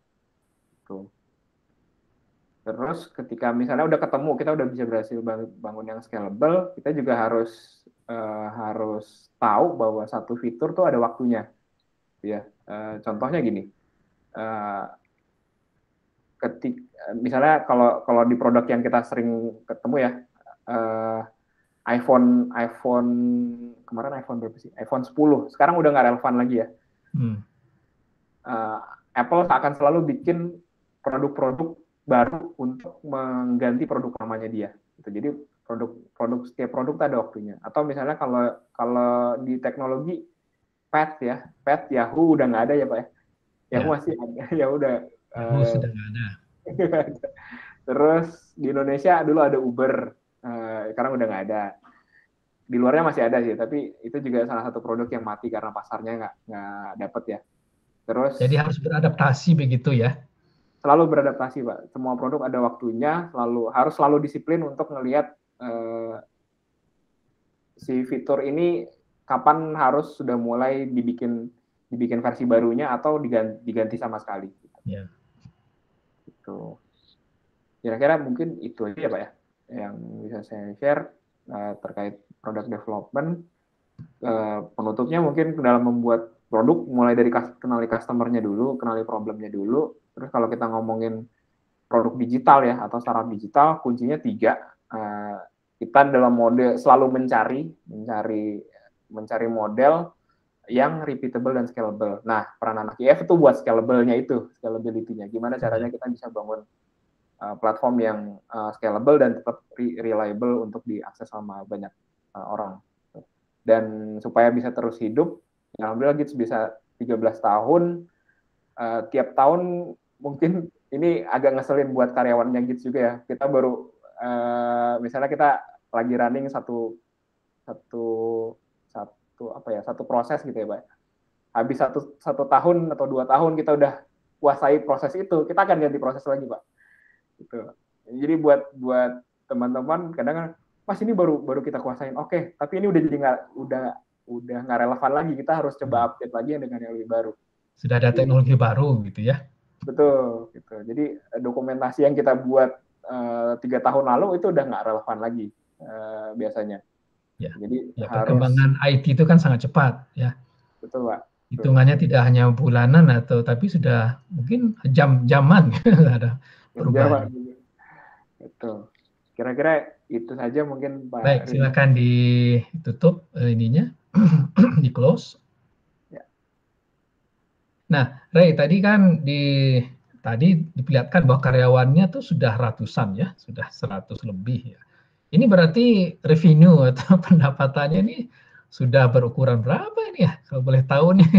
Tuh. Terus ketika misalnya udah ketemu, kita udah bisa berhasil bangun yang scalable, kita juga harus tahu bahwa satu fitur tuh ada waktunya. Ya, contohnya gini, misalnya kalau di produk yang kita sering ketemu ya, iPhone kemarin iPhone berapa sih? iPhone 10. Sekarang udah nggak relevan lagi ya. Apple akan selalu bikin produk-produk baru untuk mengganti produk lamanya dia. Gitu. Jadi setiap produk ada waktunya. Atau misalnya kalau di teknologi Pet Yahoo udah nggak ada ya Pak ya. Yahoo masih ada, ya udah. Yahoo sudah nggak ada. Terus di Indonesia dulu ada Uber, sekarang udah nggak ada. Di luarnya masih ada sih, tapi itu juga salah satu produk yang mati karena pasarnya nggak dapet ya. Terus jadi harus beradaptasi begitu ya. Selalu beradaptasi Pak. Semua produk ada waktunya, harus selalu disiplin untuk ngelihat si fitur ini kapan harus sudah mulai dibikin versi barunya atau diganti sama sekali. Ya. Gitu. Kira-kira mungkin itu aja ya Pak ya, yang bisa saya share terkait product development. Penutupnya mungkin dalam membuat produk, mulai dari kenali customer-nya dulu, kenali problemnya dulu. Terus kalau kita ngomongin produk digital ya, atau startup digital, kuncinya 3. Kita dalam mode selalu mencari model yang repeatable dan scalable. Nah, peran anak IF itu buat scalability-nya. Gimana caranya kita bisa bangun platform yang scalable dan tetap reliable untuk diakses sama banyak orang. Dan supaya bisa terus hidup, alhamdulillah Gits bisa 13 tahun, tiap tahun mungkin ini agak ngeselin buat karyawannya Gits juga ya. Kita baru, misalnya kita lagi running satu proses gitu ya Pak. Habis satu tahun atau 2 tahun kita udah kuasai proses itu, kita akan ganti proses lagi Pak. Gitu. Jadi buat teman-teman kadang Mas ini baru kita kuasain, oke, tapi ini udah jadi nggak relevan lagi, kita harus coba update lagi dengan yang lebih baru. Sudah ada teknologi baru gitu ya. Betul, gitu. Jadi dokumentasi yang kita buat 3 tahun lalu itu udah nggak relevan lagi biasanya. Ya. Jadi perkembangan IT itu kan sangat cepat ya. Betul Pak. Hitungannya tidak hanya bulanan tapi sudah mungkin jam-jaman ada perubahan. Betul. Kira-kira itu saja mungkin Pak. Baik, silakan ditutup ininya, di close. Ya. Nah, Ray, tadi kan diperlihatkan bahwa karyawannya tuh sudah ratusan ya, sudah 100 lebih ya. Ini berarti revenue atau pendapatannya ini sudah berukuran berapa ini ya? Kalau boleh tahu nih.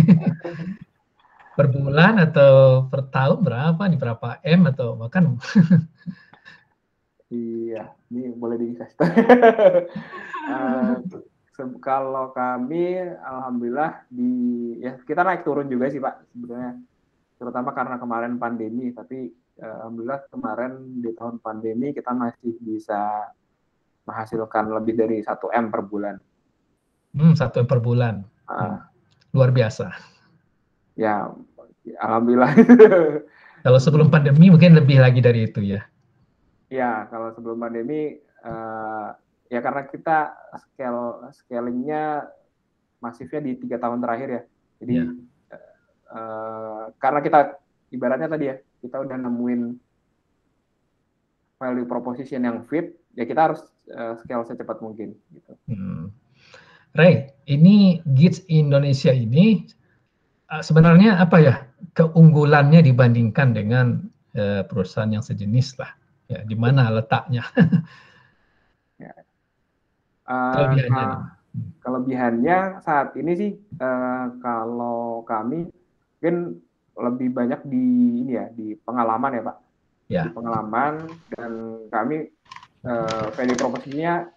Per bulan atau per tahun berapa nih? Berapa M atau bahkan? Iya, ini boleh dikasih. Kalau kami, alhamdulillah kita naik turun juga sih Pak sebenarnya, terutama karena kemarin pandemi. Tapi alhamdulillah kemarin di tahun pandemi kita masih bisa menghasilkan lebih dari 1 M per bulan. 1 M per bulan, luar biasa. Ya, alhamdulillah. Kalau sebelum pandemi mungkin lebih lagi dari itu ya. Ya, kalau sebelum pandemi ya karena kita scalingnya masifnya di 3 tahun terakhir ya. Jadi karena kita ibaratnya tadi ya, kita udah nemuin value proposition yang fit, ya kita harus scale secepat mungkin. Gitu. Ray, ini Gits Indonesia ini sebenarnya apa ya keunggulannya dibandingkan dengan perusahaan yang sejenis lah? Ya, di mana letaknya? Kelebihannya saat ini sih kalau kami mungkin lebih banyak di pengalaman ya Pak. Ya. Di pengalaman, dan kami value propositionnya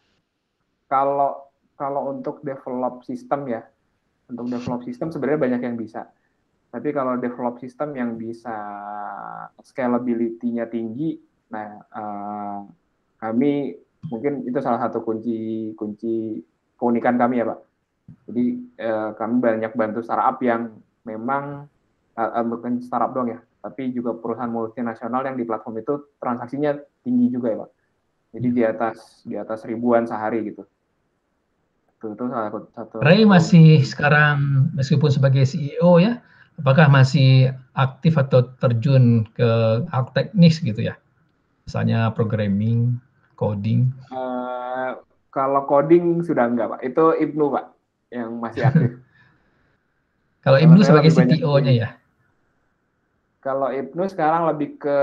kalau kalau untuk develop sistem ya, untuk develop sistem sebenarnya banyak yang bisa. Tapi kalau develop sistem yang bisa scalability-nya tinggi, nah kami mungkin itu salah satu kunci keunikan kami ya Pak. Jadi kami banyak bantu startup yang memang bukan startup doang ya, tapi juga perusahaan multinasional yang di platform itu transaksinya tinggi juga ya Pak. Jadi di atas ribuan sehari gitu. Itu salah satu. Ray masih sekarang meskipun sebagai CEO ya, apakah masih aktif atau terjun ke hal teknis gitu ya? Misalnya programming, coding. Kalau coding sudah enggak Pak, itu Ibnu Pak yang masih aktif. Kalau Ibnu sebagai CTO-nya ya? Kalau Ibnu sekarang lebih ke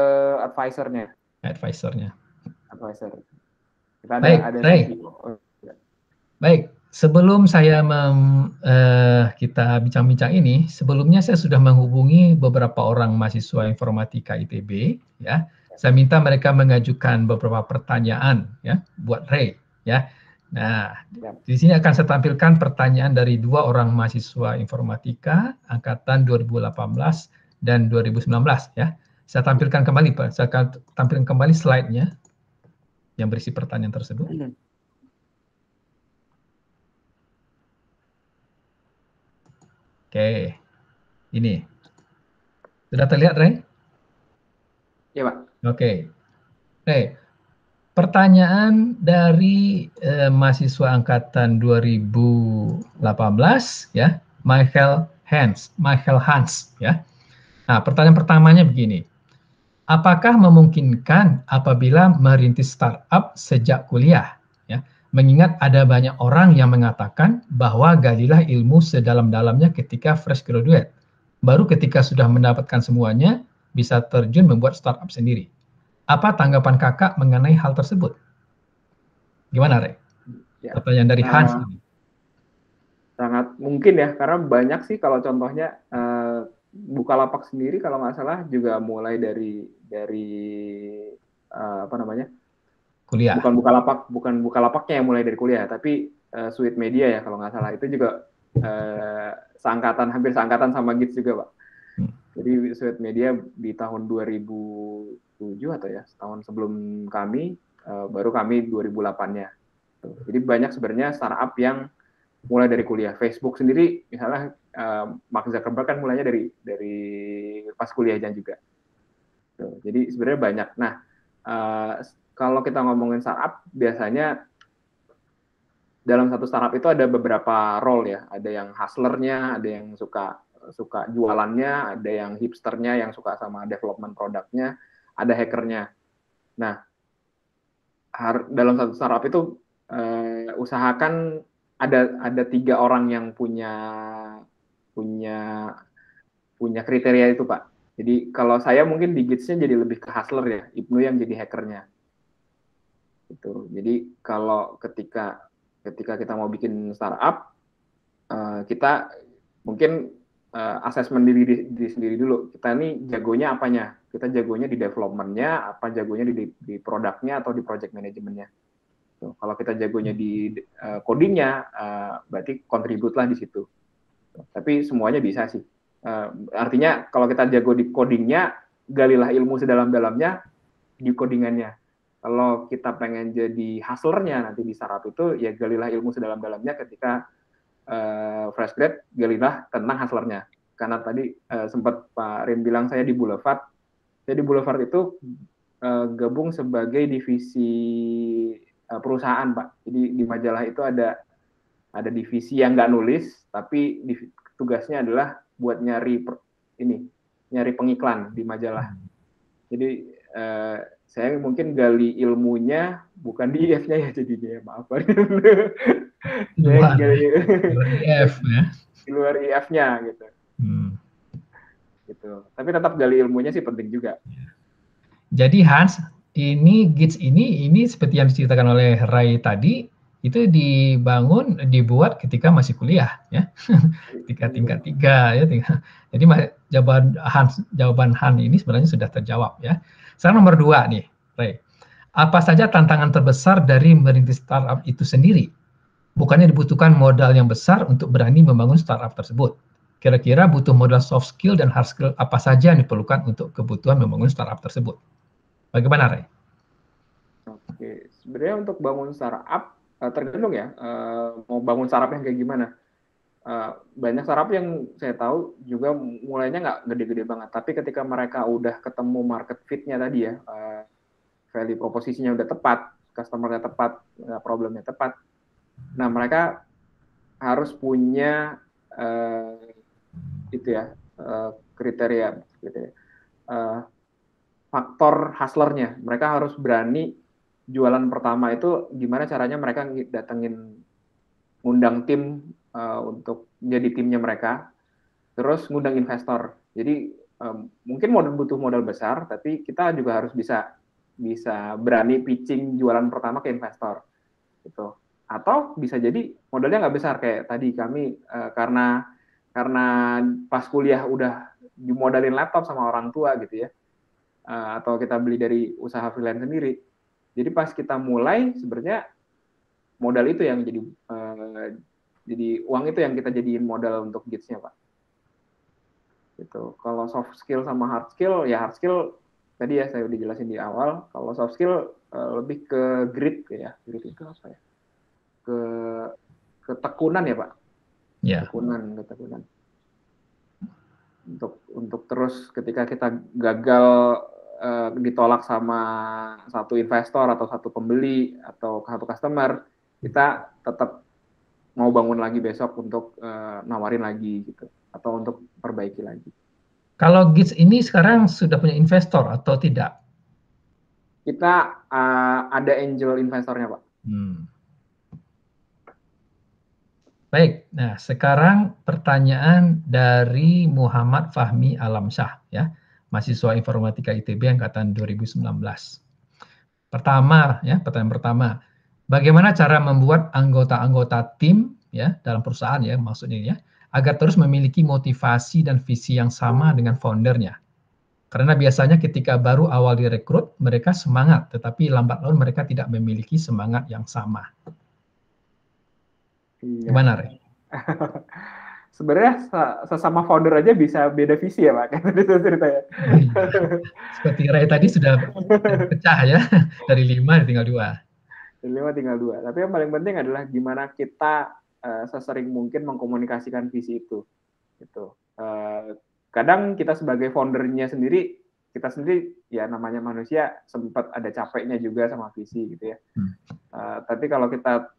advisor-nya. Advisor-nya. Advisor. Kita Baik, ada Ray. CTO. Baik, sebelum saya kita bincang-bincang ini, sebelumnya saya sudah menghubungi beberapa orang mahasiswa informatika ITB, ya. Saya minta mereka mengajukan beberapa pertanyaan, ya, buat Ray, ya. Nah, di sini akan saya tampilkan pertanyaan dari 2 orang mahasiswa informatika angkatan 2018 dan 2019, ya. Saya tampilkan kembali, Pak. Saya akan tampilkan kembali slide-nya yang berisi pertanyaan tersebut. Oke, ini. Sudah terlihat, Ray? Ya, Pak. Oke. Ray, pertanyaan dari mahasiswa angkatan 2018, ya, Michael Hans, ya. Nah, pertanyaan pertamanya begini. Apakah memungkinkan apabila merintis startup sejak kuliah? Ya, mengingat ada banyak orang yang mengatakan bahwa galilah ilmu sedalam-dalamnya ketika fresh graduate. Baru ketika sudah mendapatkan semuanya, bisa terjun membuat startup sendiri. Apa tanggapan kakak mengenai hal tersebut? Gimana, Ray? Ya. Pertanyaan dari Hans ini. Sangat mungkin ya, karena banyak sih kalau contohnya Bukalapak sendiri kalau nggak salah juga mulai dari apa namanya? Kuliah. Bukan Bukalapaknya yang mulai dari kuliah, tapi Sweet Media ya kalau nggak salah, itu juga hampir seangkatan sama Gits juga Pak. Jadi Sweet Media di tahun 2007 atau ya, setahun sebelum kami, baru kami 2008-nya. Jadi banyak sebenarnya startup yang mulai dari kuliah. Facebook sendiri misalnya Mark Zuckerberg kan mulainya dari pas kuliahnya juga. Jadi sebenarnya banyak. Nah, kalau kita ngomongin startup, biasanya dalam satu startup itu ada beberapa role ya. Ada yang hustlernya, ada yang suka jualannya, ada yang hipsternya yang suka sama development produknya, ada hackernya. Nah, dalam satu startup itu usahakan ada 3 orang yang punya kriteria itu Pak. Jadi kalau saya mungkin di Gits-nya jadi lebih ke hustler ya, Ibnu yang jadi hackernya. Gitu. Jadi kalau ketika kita mau bikin startup, kita mungkin assessment diri sendiri dulu. Kita ini jagonya apanya? Kita jagonya di development-nya, apa jagonya di produknya atau di project management-nya. Kalau kita jagonya di coding-nya, berarti contribute lah di situ. Tapi semuanya bisa sih. Artinya kalau kita jago di coding-nya, galilah ilmu sedalam-dalamnya di codingannya. Kalau kita pengen jadi hustler-nya nanti di startup itu, ya galilah ilmu sedalam-dalamnya ketika fresh grad, galilah tentang hustler-nya. Karena tadi sempat Pak Rin bilang saya di Boulevard. Saya di Boulevard itu gabung sebagai divisi perusahaan Pak. Jadi di majalah itu ada divisi yang nggak nulis, tapi tugasnya adalah buat nyari pengiklan di majalah. Jadi saya mungkin gali ilmunya bukan di IF-nya ya, jadi dia maaf Pak. Di luar IF-nya gitu. Gitu. Tapi tetap gali ilmunya sih penting juga. Jadi Hans, Gits ini seperti yang diceritakan oleh Ray tadi, itu dibuat ketika masih kuliah ya. Ketika tingkat 3 ya. Jadi jawaban Han ini sebenarnya sudah terjawab ya. Sekarang nomor 2 nih, Ray. Apa saja tantangan terbesar dari merintis startup itu sendiri? bukannya dibutuhkan modal yang besar untuk berani membangun startup tersebut. Kira-kira butuh modal soft skill dan hard skill apa saja yang diperlukan untuk kebutuhan membangun startup tersebut? Bagaimana, Ray? Oke, sebenarnya untuk bangun startup tergantung ya, mau bangun startup yang kayak gimana. Banyak startup yang saya tahu juga mulainya nggak gede-gede banget, tapi ketika mereka udah ketemu market fit-nya tadi ya, value proposisinya udah tepat, customer-nya tepat, problemnya tepat. Nah, mereka harus punya itu ya, kriteria faktor hustlernya. Mereka harus berani jualan pertama itu gimana caranya mereka datengin, ngundang tim untuk jadi timnya mereka, terus ngundang investor. Jadi mungkin butuh modal besar, tapi kita juga harus bisa berani pitching jualan pertama ke investor gitu. Atau bisa jadi modalnya nggak besar kayak tadi kami karena pas kuliah udah dimodalin laptop sama orang tua gitu ya, atau kita beli dari usaha freelance sendiri. Jadi pas kita mulai sebenarnya modal itu yang jadi uang itu yang kita jadiin modal untuk Gits-nya, Pak. Gitu. Kalau soft skill sama hard skill, ya hard skill tadi ya saya udah jelasin di awal. Kalau soft skill lebih ke grit ya. Grit itu apa ya? Ke ketekunan ya, Pak. Ya. Ketekunan. Untuk terus ketika kita gagal ditolak sama satu investor atau satu pembeli atau satu customer, kita tetap mau bangun lagi besok untuk nawarin lagi gitu atau untuk perbaiki lagi. Kalau Gits ini sekarang sudah punya investor atau tidak? Kita ada angel investornya, Pak. Baik, nah sekarang pertanyaan dari Muhammad Fahmi Alamsyah, ya, mahasiswa informatika ITB angkatan 2019. Pertanyaan pertama, bagaimana cara membuat anggota-anggota tim ya dalam perusahaan ya maksudnya ya agar terus memiliki motivasi dan visi yang sama dengan foundernya? Karena biasanya ketika baru awal direkrut mereka semangat, tetapi lambat laun mereka tidak memiliki semangat yang sama. Iya. Gimana, Re? Sebenarnya sesama founder aja bisa beda visi ya, Pak. Kan itu ceritanya. Iya. Seperti Ray tadi sudah pecah ya, dari 5 tinggal 2. Dari 5 tinggal 2. Tapi yang paling penting adalah gimana kita sesering mungkin mengkomunikasikan visi itu. Gitu. Kadang kita sebagai foundernya sendiri, kita sendiri ya namanya manusia sempat ada capeknya juga sama visi gitu ya. Tapi kalau kita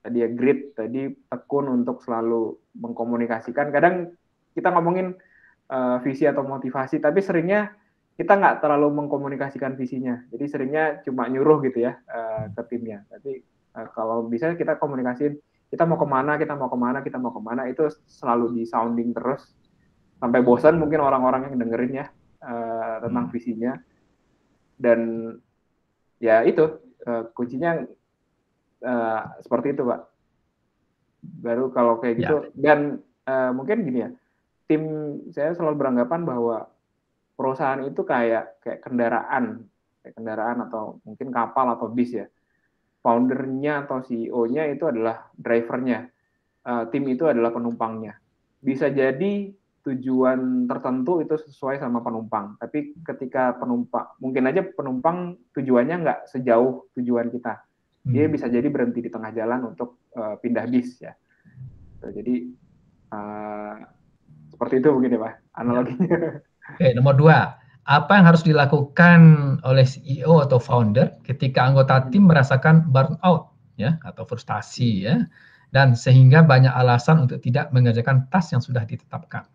tadi ya grit, tadi tekun untuk selalu mengkomunikasikan. Kadang kita ngomongin visi atau motivasi, tapi seringnya kita nggak terlalu mengkomunikasikan visinya. Jadi seringnya cuma nyuruh gitu ya ke timnya. Tapi kalau bisa kita komunikasiin, kita mau kemana, itu selalu di sounding terus. Sampai bosan mungkin orang-orang yang dengerin ya tentang visinya. Dan ya itu kuncinya seperti itu, Pak. Baru kalau kayak gitu ya. Dan mungkin gini ya, tim saya selalu beranggapan bahwa perusahaan itu kayak kendaraan atau mungkin kapal atau bis ya. Foundernya atau CEO-nya itu adalah drivernya, tim itu adalah penumpangnya. Bisa jadi tujuan tertentu itu sesuai sama penumpang, tapi ketika mungkin aja penumpang tujuannya nggak sejauh tujuan kita. Dia bisa jadi berhenti di tengah jalan untuk pindah bis ya. Jadi seperti itu mungkin ya, Pak, analoginya. Oke, nomor 2. Apa yang harus dilakukan oleh CEO atau founder ketika anggota tim merasakan burnout ya atau frustasi ya dan sehingga banyak alasan untuk tidak mengerjakan tas yang sudah ditetapkan?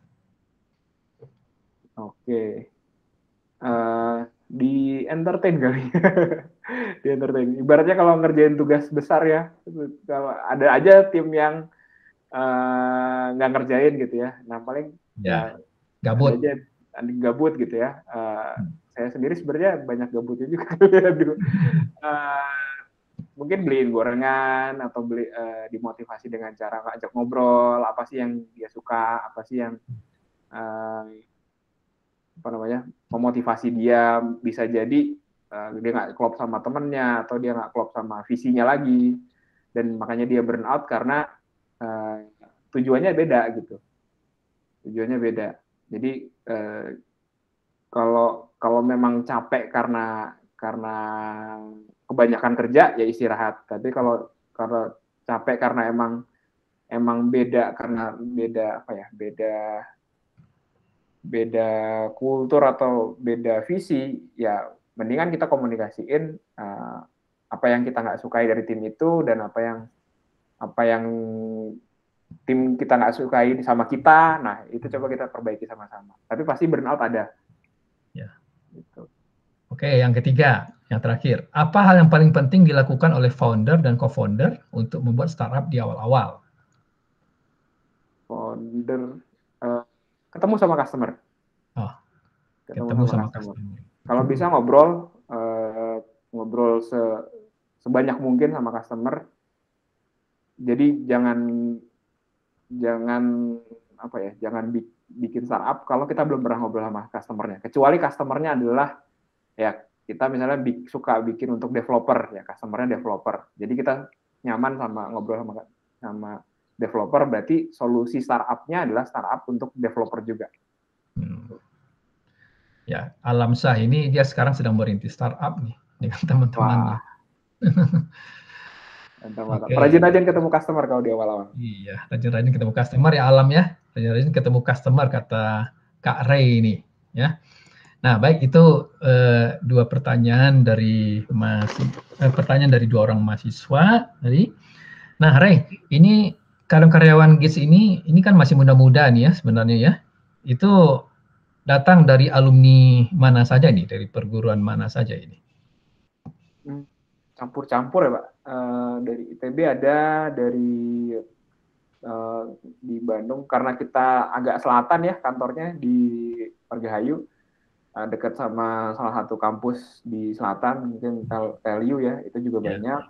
Oke. Di entertain kali. Di entertain. Ibaratnya kalau ngerjain tugas besar ya, kalau ada aja tim yang nggak ngerjain gitu ya. Nah paling ya gabut. Ada aja gabut gitu ya. Saya sendiri sebenarnya banyak gabutnya juga. Mungkin beliin gorengan atau dimotivasi dengan cara ajak ngobrol, apa sih yang dia suka, apa sih yang memotivasi dia. Bisa jadi dia nggak klop sama temennya atau dia nggak klop sama visinya lagi. dan makanya dia burnout karena tujuannya beda gitu. Tujuannya beda. Jadi kalau memang capek karena kebanyakan kerja ya istirahat. Tapi kalau capek karena emang beda, karena beda apa ya, beda kultur atau beda visi, ya mendingan kita komunikasiin apa yang kita nggak sukai dari tim itu dan apa yang tim kita nggak sukai sama kita. Nah itu coba kita perbaiki sama-sama. Tapi pasti burnout ada. Ya. Gitu. Oke, yang ketiga, yang terakhir, apa hal yang paling penting dilakukan oleh founder dan co-founder untuk membuat startup di awal-awal? Founder ketemu sama customer. Oh, ketemu sama customer. Kalau bisa ngobrol sebanyak mungkin sama customer. Jadi jangan apa ya, jangan bikin startup kalau kita belum pernah ngobrol sama customernya. Kecuali customernya adalah ya kita misalnya suka bikin untuk developer, ya customernya developer. Jadi kita nyaman sama ngobrol sama developer, berarti solusi startupnya adalah startup untuk developer juga. Ya, Alamsyah ini dia sekarang sedang merintis startup nih dengan teman-temannya. Okay. Rajin-rajin ketemu customer kalau di awal-awal. Iya, rajin-rajin ketemu customer ya Alam ya. Rajin-rajin ketemu customer kata Kak Ray ini ya. Nah, baik itu dua pertanyaan dari pertanyaan dari dua orang mahasiswa tadi. Nah, Ray, ini karyawan GITS ini kan masih muda-muda nih ya sebenarnya ya. Itu datang dari alumni mana saja nih, dari perguruan mana saja ini? Campur-campur ya Pak. Dari ITB ada, dari di Bandung karena kita agak selatan ya kantornya di Margahayu, dekat sama salah satu kampus di selatan, mungkin TLU ya, itu juga banyak.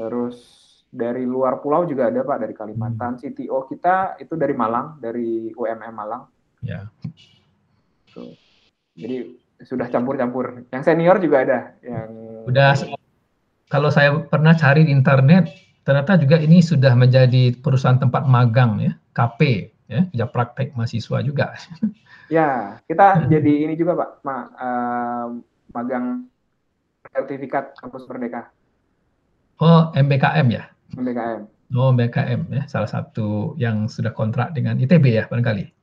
Terus dari luar pulau juga ada Pak, dari Kalimantan. CTO kita itu dari Malang, dari UMM Malang. Ya. Tuh. Jadi sudah campur-campur. Yang senior juga ada. Kalau saya pernah cari di internet, ternyata juga ini sudah menjadi perusahaan tempat magang ya, KP ya, kerja praktek mahasiswa juga. Ya, kita jadi ini juga Pak, magang sertifikat kampus Merdeka. Oh, MBKM ya? MBKM. Oh, MBKM ya, salah satu yang sudah kontrak dengan ITB ya, barangkali?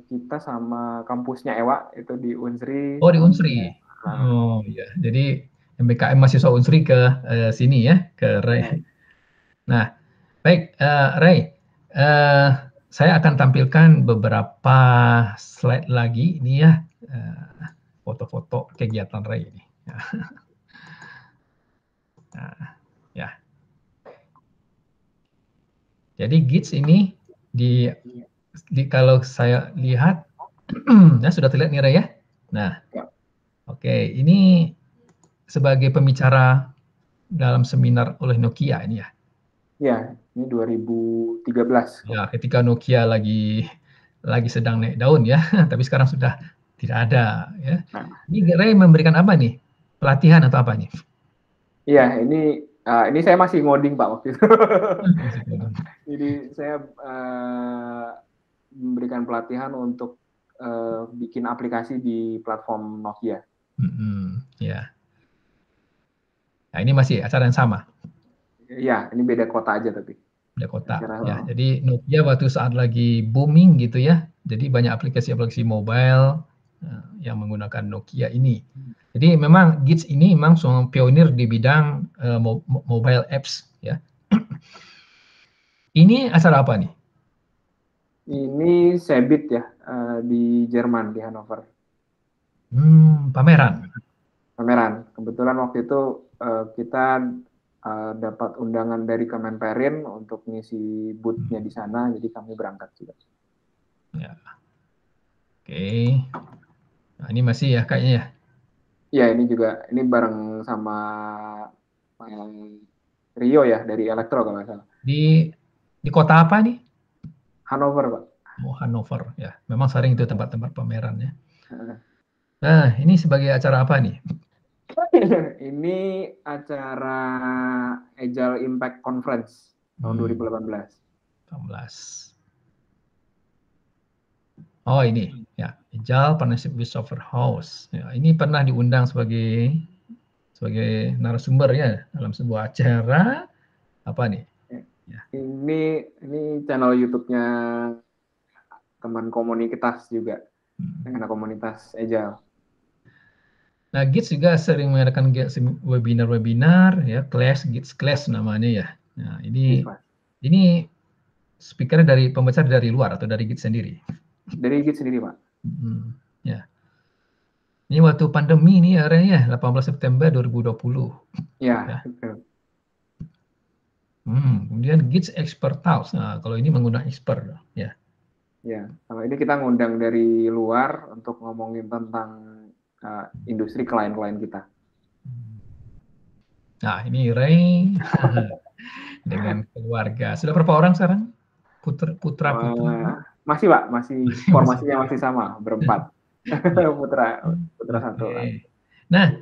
Kita sama kampusnya Ewa, itu di Unsri. Oh, di Unsri. Oh, iya. Jadi MBKM mahasiswa Unsri ke sini ya, ke Ray. Nah, baik, Ray. Saya akan tampilkan beberapa slide lagi ini ya, foto-foto kegiatan Ray ini. Nah, ya. Jadi GITS ini kalau saya lihat, ya sudah terlihat nih Ray ya. Nah, oke, ini sebagai pembicara dalam seminar oleh Nokia ini ya. Ya, ini 2013. Ya, ketika Nokia lagi sedang naik daun ya, tapi sekarang sudah tidak ada ya. Ini Ray memberikan apa nih? Pelatihan atau apa nih? Iya, ini saya masih ngoding Pak waktu itu. Jadi saya memberikan pelatihan untuk bikin aplikasi di platform Nokia. Ya. Nah, ini masih acara yang sama. Iya, ini beda kota aja tapi. Beda kota. Ya, jadi Nokia waktu saat lagi booming gitu ya. Jadi banyak aplikasi-aplikasi mobile yang menggunakan Nokia ini. Jadi memang GITS ini memang pionir di bidang mobile apps ya. Ini acara apa nih? Ini Cebit ya, di Jerman, di Hannover. Pameran. Pameran. Kebetulan waktu itu kita dapat undangan dari Kemenperin untuk ngisi booth-nya di sana, jadi kami berangkat juga. Ya. Oke. Nah, ini masih ya kayaknya ya? Iya, ini bareng sama Rio ya, dari Elektro kalau nggak salah. Di kota apa nih? Hannover, Pak. Oh, Hannover ya. Memang sering itu tempat-tempat pameran ya. Nah, ini sebagai acara apa nih? Ini acara Agile Impact Conference tahun 2018. 18. Oh ini ya, Agile Partnership with Software House. Ya, ini pernah diundang sebagai narasumber ya dalam sebuah acara apa nih? Ya. Ini channel YouTube-nya teman komunitas juga, karena komunitas Agile. Nah, GITS juga sering mengadakan webinar-webinar ya, GITS Class namanya ya. Nah, ini speakernya dari pembicara dari luar atau dari GITS sendiri? Dari GITS sendiri, Pak. Ya. Ini waktu pandemi nih ya, 18 September 2020. Ya. Kemudian GITS Expert House. Nah, kalau ini mengundang expert ya. Ya, kalau ini kita ngundang dari luar untuk ngomongin tentang industri klien-klien kita. Nah, ini Ray dengan keluarga. Sudah berapa orang sekarang? Putra. Masih, Pak, masih formasinya masih sama, berempat. putra satu. Nah,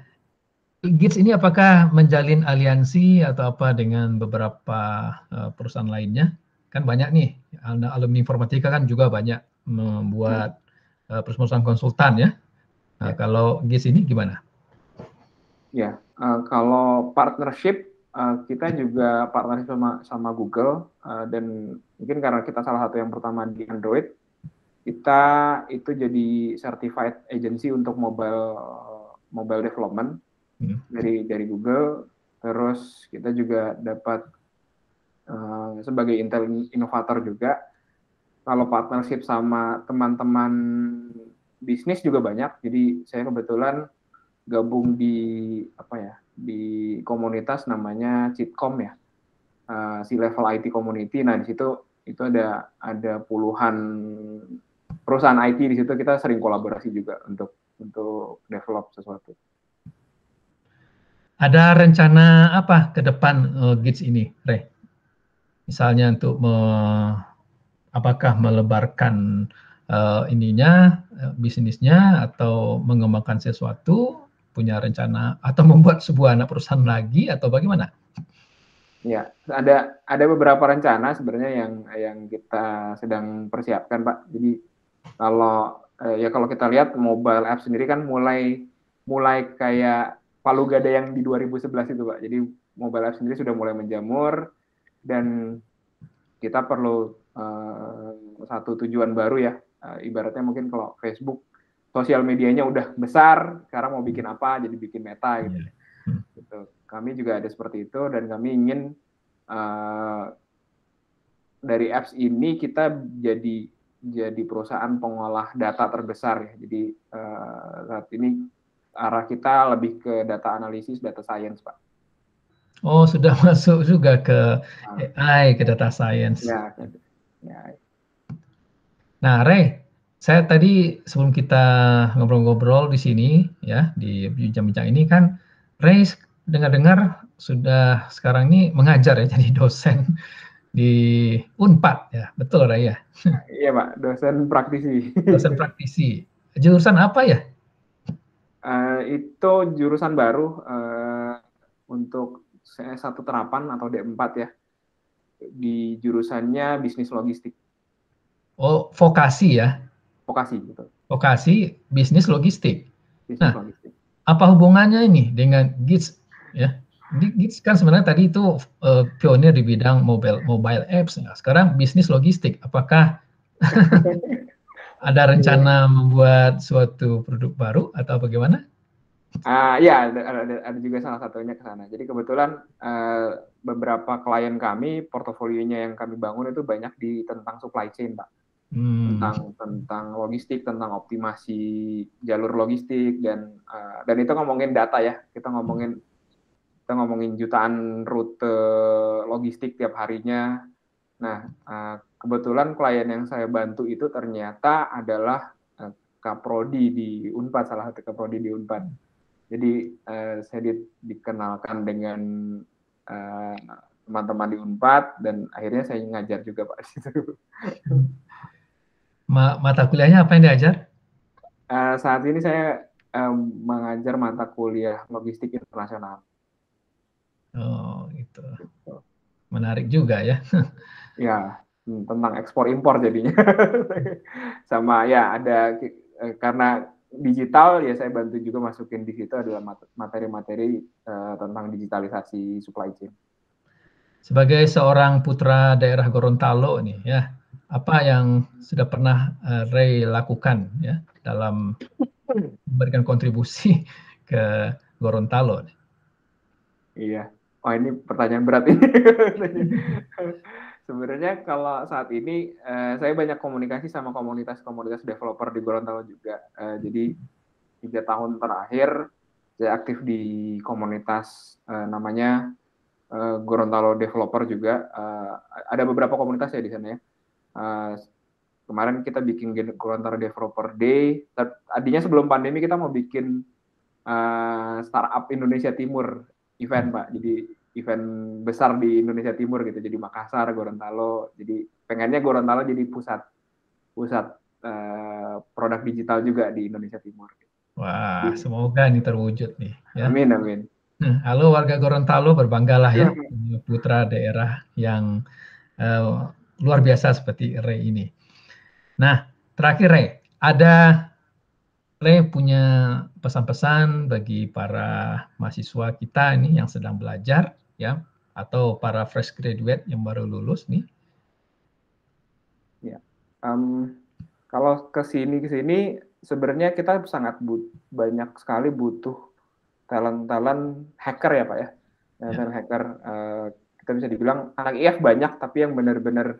GITS ini apakah menjalin aliansi atau apa dengan beberapa perusahaan lainnya? Kan banyak nih, alumni informatika kan juga banyak membuat perusahaan konsultan ya. Nah, kalau GITS ini gimana? Ya, kalau partnership, kita juga partnership sama Google, dan mungkin karena kita salah satu yang pertama di Android, kita itu jadi certified agency untuk mobile development dari Google. Terus kita juga dapat sebagai inovator juga. Kalau partnership sama teman-teman bisnis juga banyak. Jadi saya kebetulan gabung di komunitas namanya Citcom ya, C-level IT community. Nah, di situ itu ada puluhan perusahaan IT di situ, kita sering kolaborasi juga untuk develop sesuatu. Ada rencana apa ke depan GITS ini, Ray? Misalnya untuk apakah melebarkan bisnisnya atau mengembangkan sesuatu, punya rencana atau membuat sebuah anak perusahaan lagi atau bagaimana? Ya, ada beberapa rencana sebenarnya yang kita sedang persiapkan, Pak. Jadi kalau kita lihat mobile app sendiri kan mulai kayak palu gada yang di 2011 itu, Pak. Jadi mobile app sendiri sudah mulai menjamur dan kita perlu satu tujuan baru ya. Ibaratnya mungkin kalau Facebook sosial medianya udah besar, sekarang mau bikin apa, jadi bikin Meta gitu. Gitu. Kami juga ada seperti itu dan kami ingin dari apps ini kita jadi perusahaan pengolah data terbesar ya. Jadi saat ini arah kita lebih ke data analisis, data science, Pak. Oh, sudah masuk juga ke AI, ke data science. Ya. Nah, Ray, saya tadi sebelum kita ngobrol-ngobrol di sini ya, di bincang-bincang ini kan Ray dengar-dengar sudah sekarang ini mengajar ya, jadi dosen di Unpad ya, betul Ray ya? Iya, Pak, dosen praktisi. Dosen praktisi. Jurusan apa ya? Itu jurusan baru untuk S1 terapan atau D4 ya. Di jurusannya bisnis logistik. Oh, vokasi ya? Vokasi, betul. Vokasi bisnis logistik. Bisnis logistik. Apa hubungannya ini dengan GITS ya? GITS kan sebenarnya tadi itu pionir di bidang mobile apps. Nah, sekarang bisnis logistik. Apakah ada rencana membuat suatu produk baru atau bagaimana? Ya, ada juga salah satunya ke sana. Jadi kebetulan beberapa klien kami, portofolionya yang kami bangun itu banyak tentang supply chain, Pak. Tentang logistik, tentang optimasi jalur logistik dan itu ngomongin data ya. Kita ngomongin jutaan rute logistik tiap harinya. Nah, kebetulan klien yang saya bantu itu ternyata adalah Kaprodi di Unpad, salah satu Kaprodi di Unpad. Jadi saya dikenalkan dengan teman-teman di Unpad dan akhirnya saya ngajar juga, Pak, di situ. Mata kuliahnya apa yang diajar? Saat ini saya mengajar mata kuliah logistik internasional. Oh, gitu. Menarik juga ya. Ya, tentang ekspor impor jadinya. Sama ya ada karena digital ya saya bantu juga masukin di situ adalah materi-materi tentang digitalisasi supply chain. Sebagai seorang putra daerah Gorontalo nih ya, apa yang sudah pernah Ray lakukan ya dalam memberikan kontribusi ke Gorontalo nih? Iya. Oh ini pertanyaan berat ini. Sebenarnya kalau saat ini saya banyak komunikasi sama komunitas-komunitas developer di Gorontalo juga. Jadi 3 tahun terakhir saya aktif di komunitas namanya Gorontalo Developer juga. Ada beberapa komunitas ya di sana ya. Kemarin kita bikin Gorontalo Developer Day. Tadinya sebelum pandemi kita mau bikin startup Indonesia Timur event Pak. Jadi event besar di Indonesia Timur gitu. Jadi Makassar, Gorontalo. Jadi pengennya Gorontalo jadi pusat produk digital juga di Indonesia Timur. Wah, semoga ini terwujud nih ya. Amin, amin. Halo warga Gorontalo, berbanggalah ya putra daerah yang luar biasa seperti Ray ini. Nah, terakhir Ray, Ray punya pesan-pesan bagi para mahasiswa kita ini yang sedang belajar ya, atau para fresh graduate yang baru lulus nih? Ya, kalau ke sini sebenarnya kita sangat banyak sekali butuh talent hacker ya Pak ya. Talent hacker kita bisa dibilang anak IF banyak tapi yang benar-benar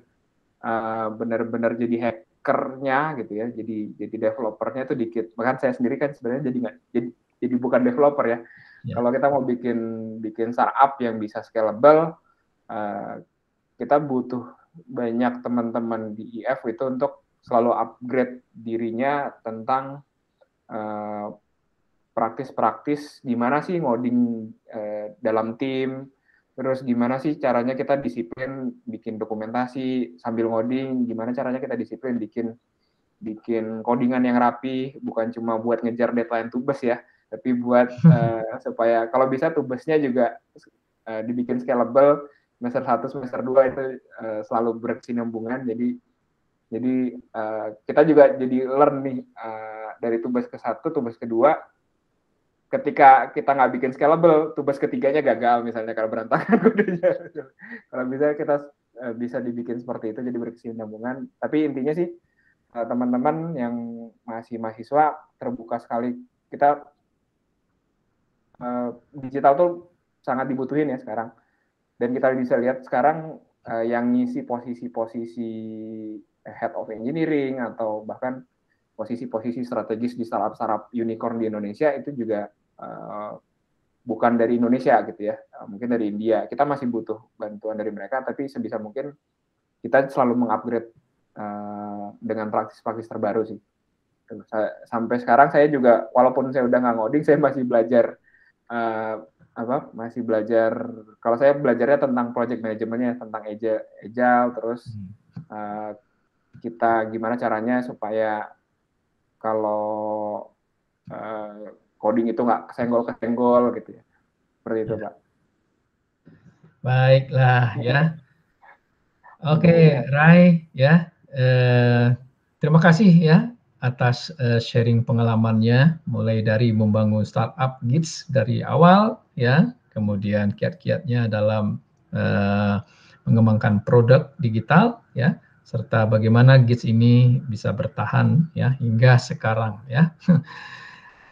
jadi hackernya gitu ya, jadi developernya itu dikit. Bahkan saya sendiri kan sebenarnya jadi bukan developer ya. Kalau kita mau bikin startup yang bisa scalable, kita butuh banyak teman-teman di IF itu untuk selalu upgrade dirinya tentang praktis-praktis gimana sih ngoding dalam tim, terus gimana sih caranya kita disiplin bikin dokumentasi sambil ngoding, gimana caranya kita disiplin bikin codingan yang rapi, bukan cuma buat ngejar deadline tubes ya, tapi buat supaya kalau bisa tubesnya juga dibikin scalable, semester 1, semester 2 itu selalu berkesinambungan, jadi kita juga jadi learn nih dari tubes ke-1, tubes kedua, ketika kita nggak bikin scalable, tubes ketiganya gagal misalnya kalau berantakan kodenya. Kalau bisa kita bisa dibikin seperti itu jadi berkesinambungan. Tapi intinya sih teman-teman yang masih mahasiswa terbuka sekali. Kita digital tuh sangat dibutuhin ya sekarang. Dan kita bisa lihat sekarang yang ngisi posisi-posisi head of engineering atau bahkan posisi-posisi strategis di startup unicorn di Indonesia itu juga bukan dari Indonesia gitu ya, mungkin dari India. Kita masih butuh bantuan dari mereka, tapi sebisa mungkin kita selalu mengupgrade dengan praktis-praktis terbaru sih. Sampai sekarang saya juga, walaupun saya udah nggak ngoding, saya masih belajar masih belajar. Kalau saya belajarnya tentang project manajemennya, tentang agile, terus kita gimana caranya supaya kalau coding itu nggak kesenggol gitu ya. Seperti itu, Pak. Baiklah ya. Oke, Ray ya. Terima kasih ya atas sharing pengalamannya, mulai dari membangun startup GITS dari awal ya, kemudian kiat-kiatnya dalam mengembangkan produk digital ya, serta bagaimana GITS ini bisa bertahan ya hingga sekarang ya.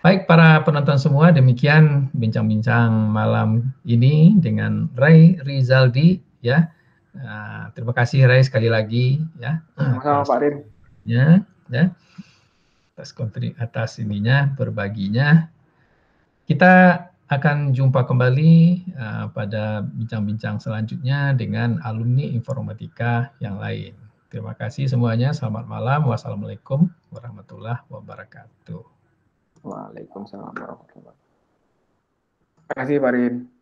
Baik para penonton semua, demikian bincang-bincang malam ini dengan Ray Rizaldi ya. Terima kasih Ray sekali lagi ya. Sama-sama Pak Rin. Ya, atas ininya berbaginya. Kita akan jumpa kembali pada bincang-bincang selanjutnya dengan alumni informatika yang lain. Terima kasih semuanya. Selamat malam. Wassalamualaikum warahmatullahi wabarakatuh. Waalaikumsalam warahmatullahi wabarakatuh. Terima kasih Pak Rin.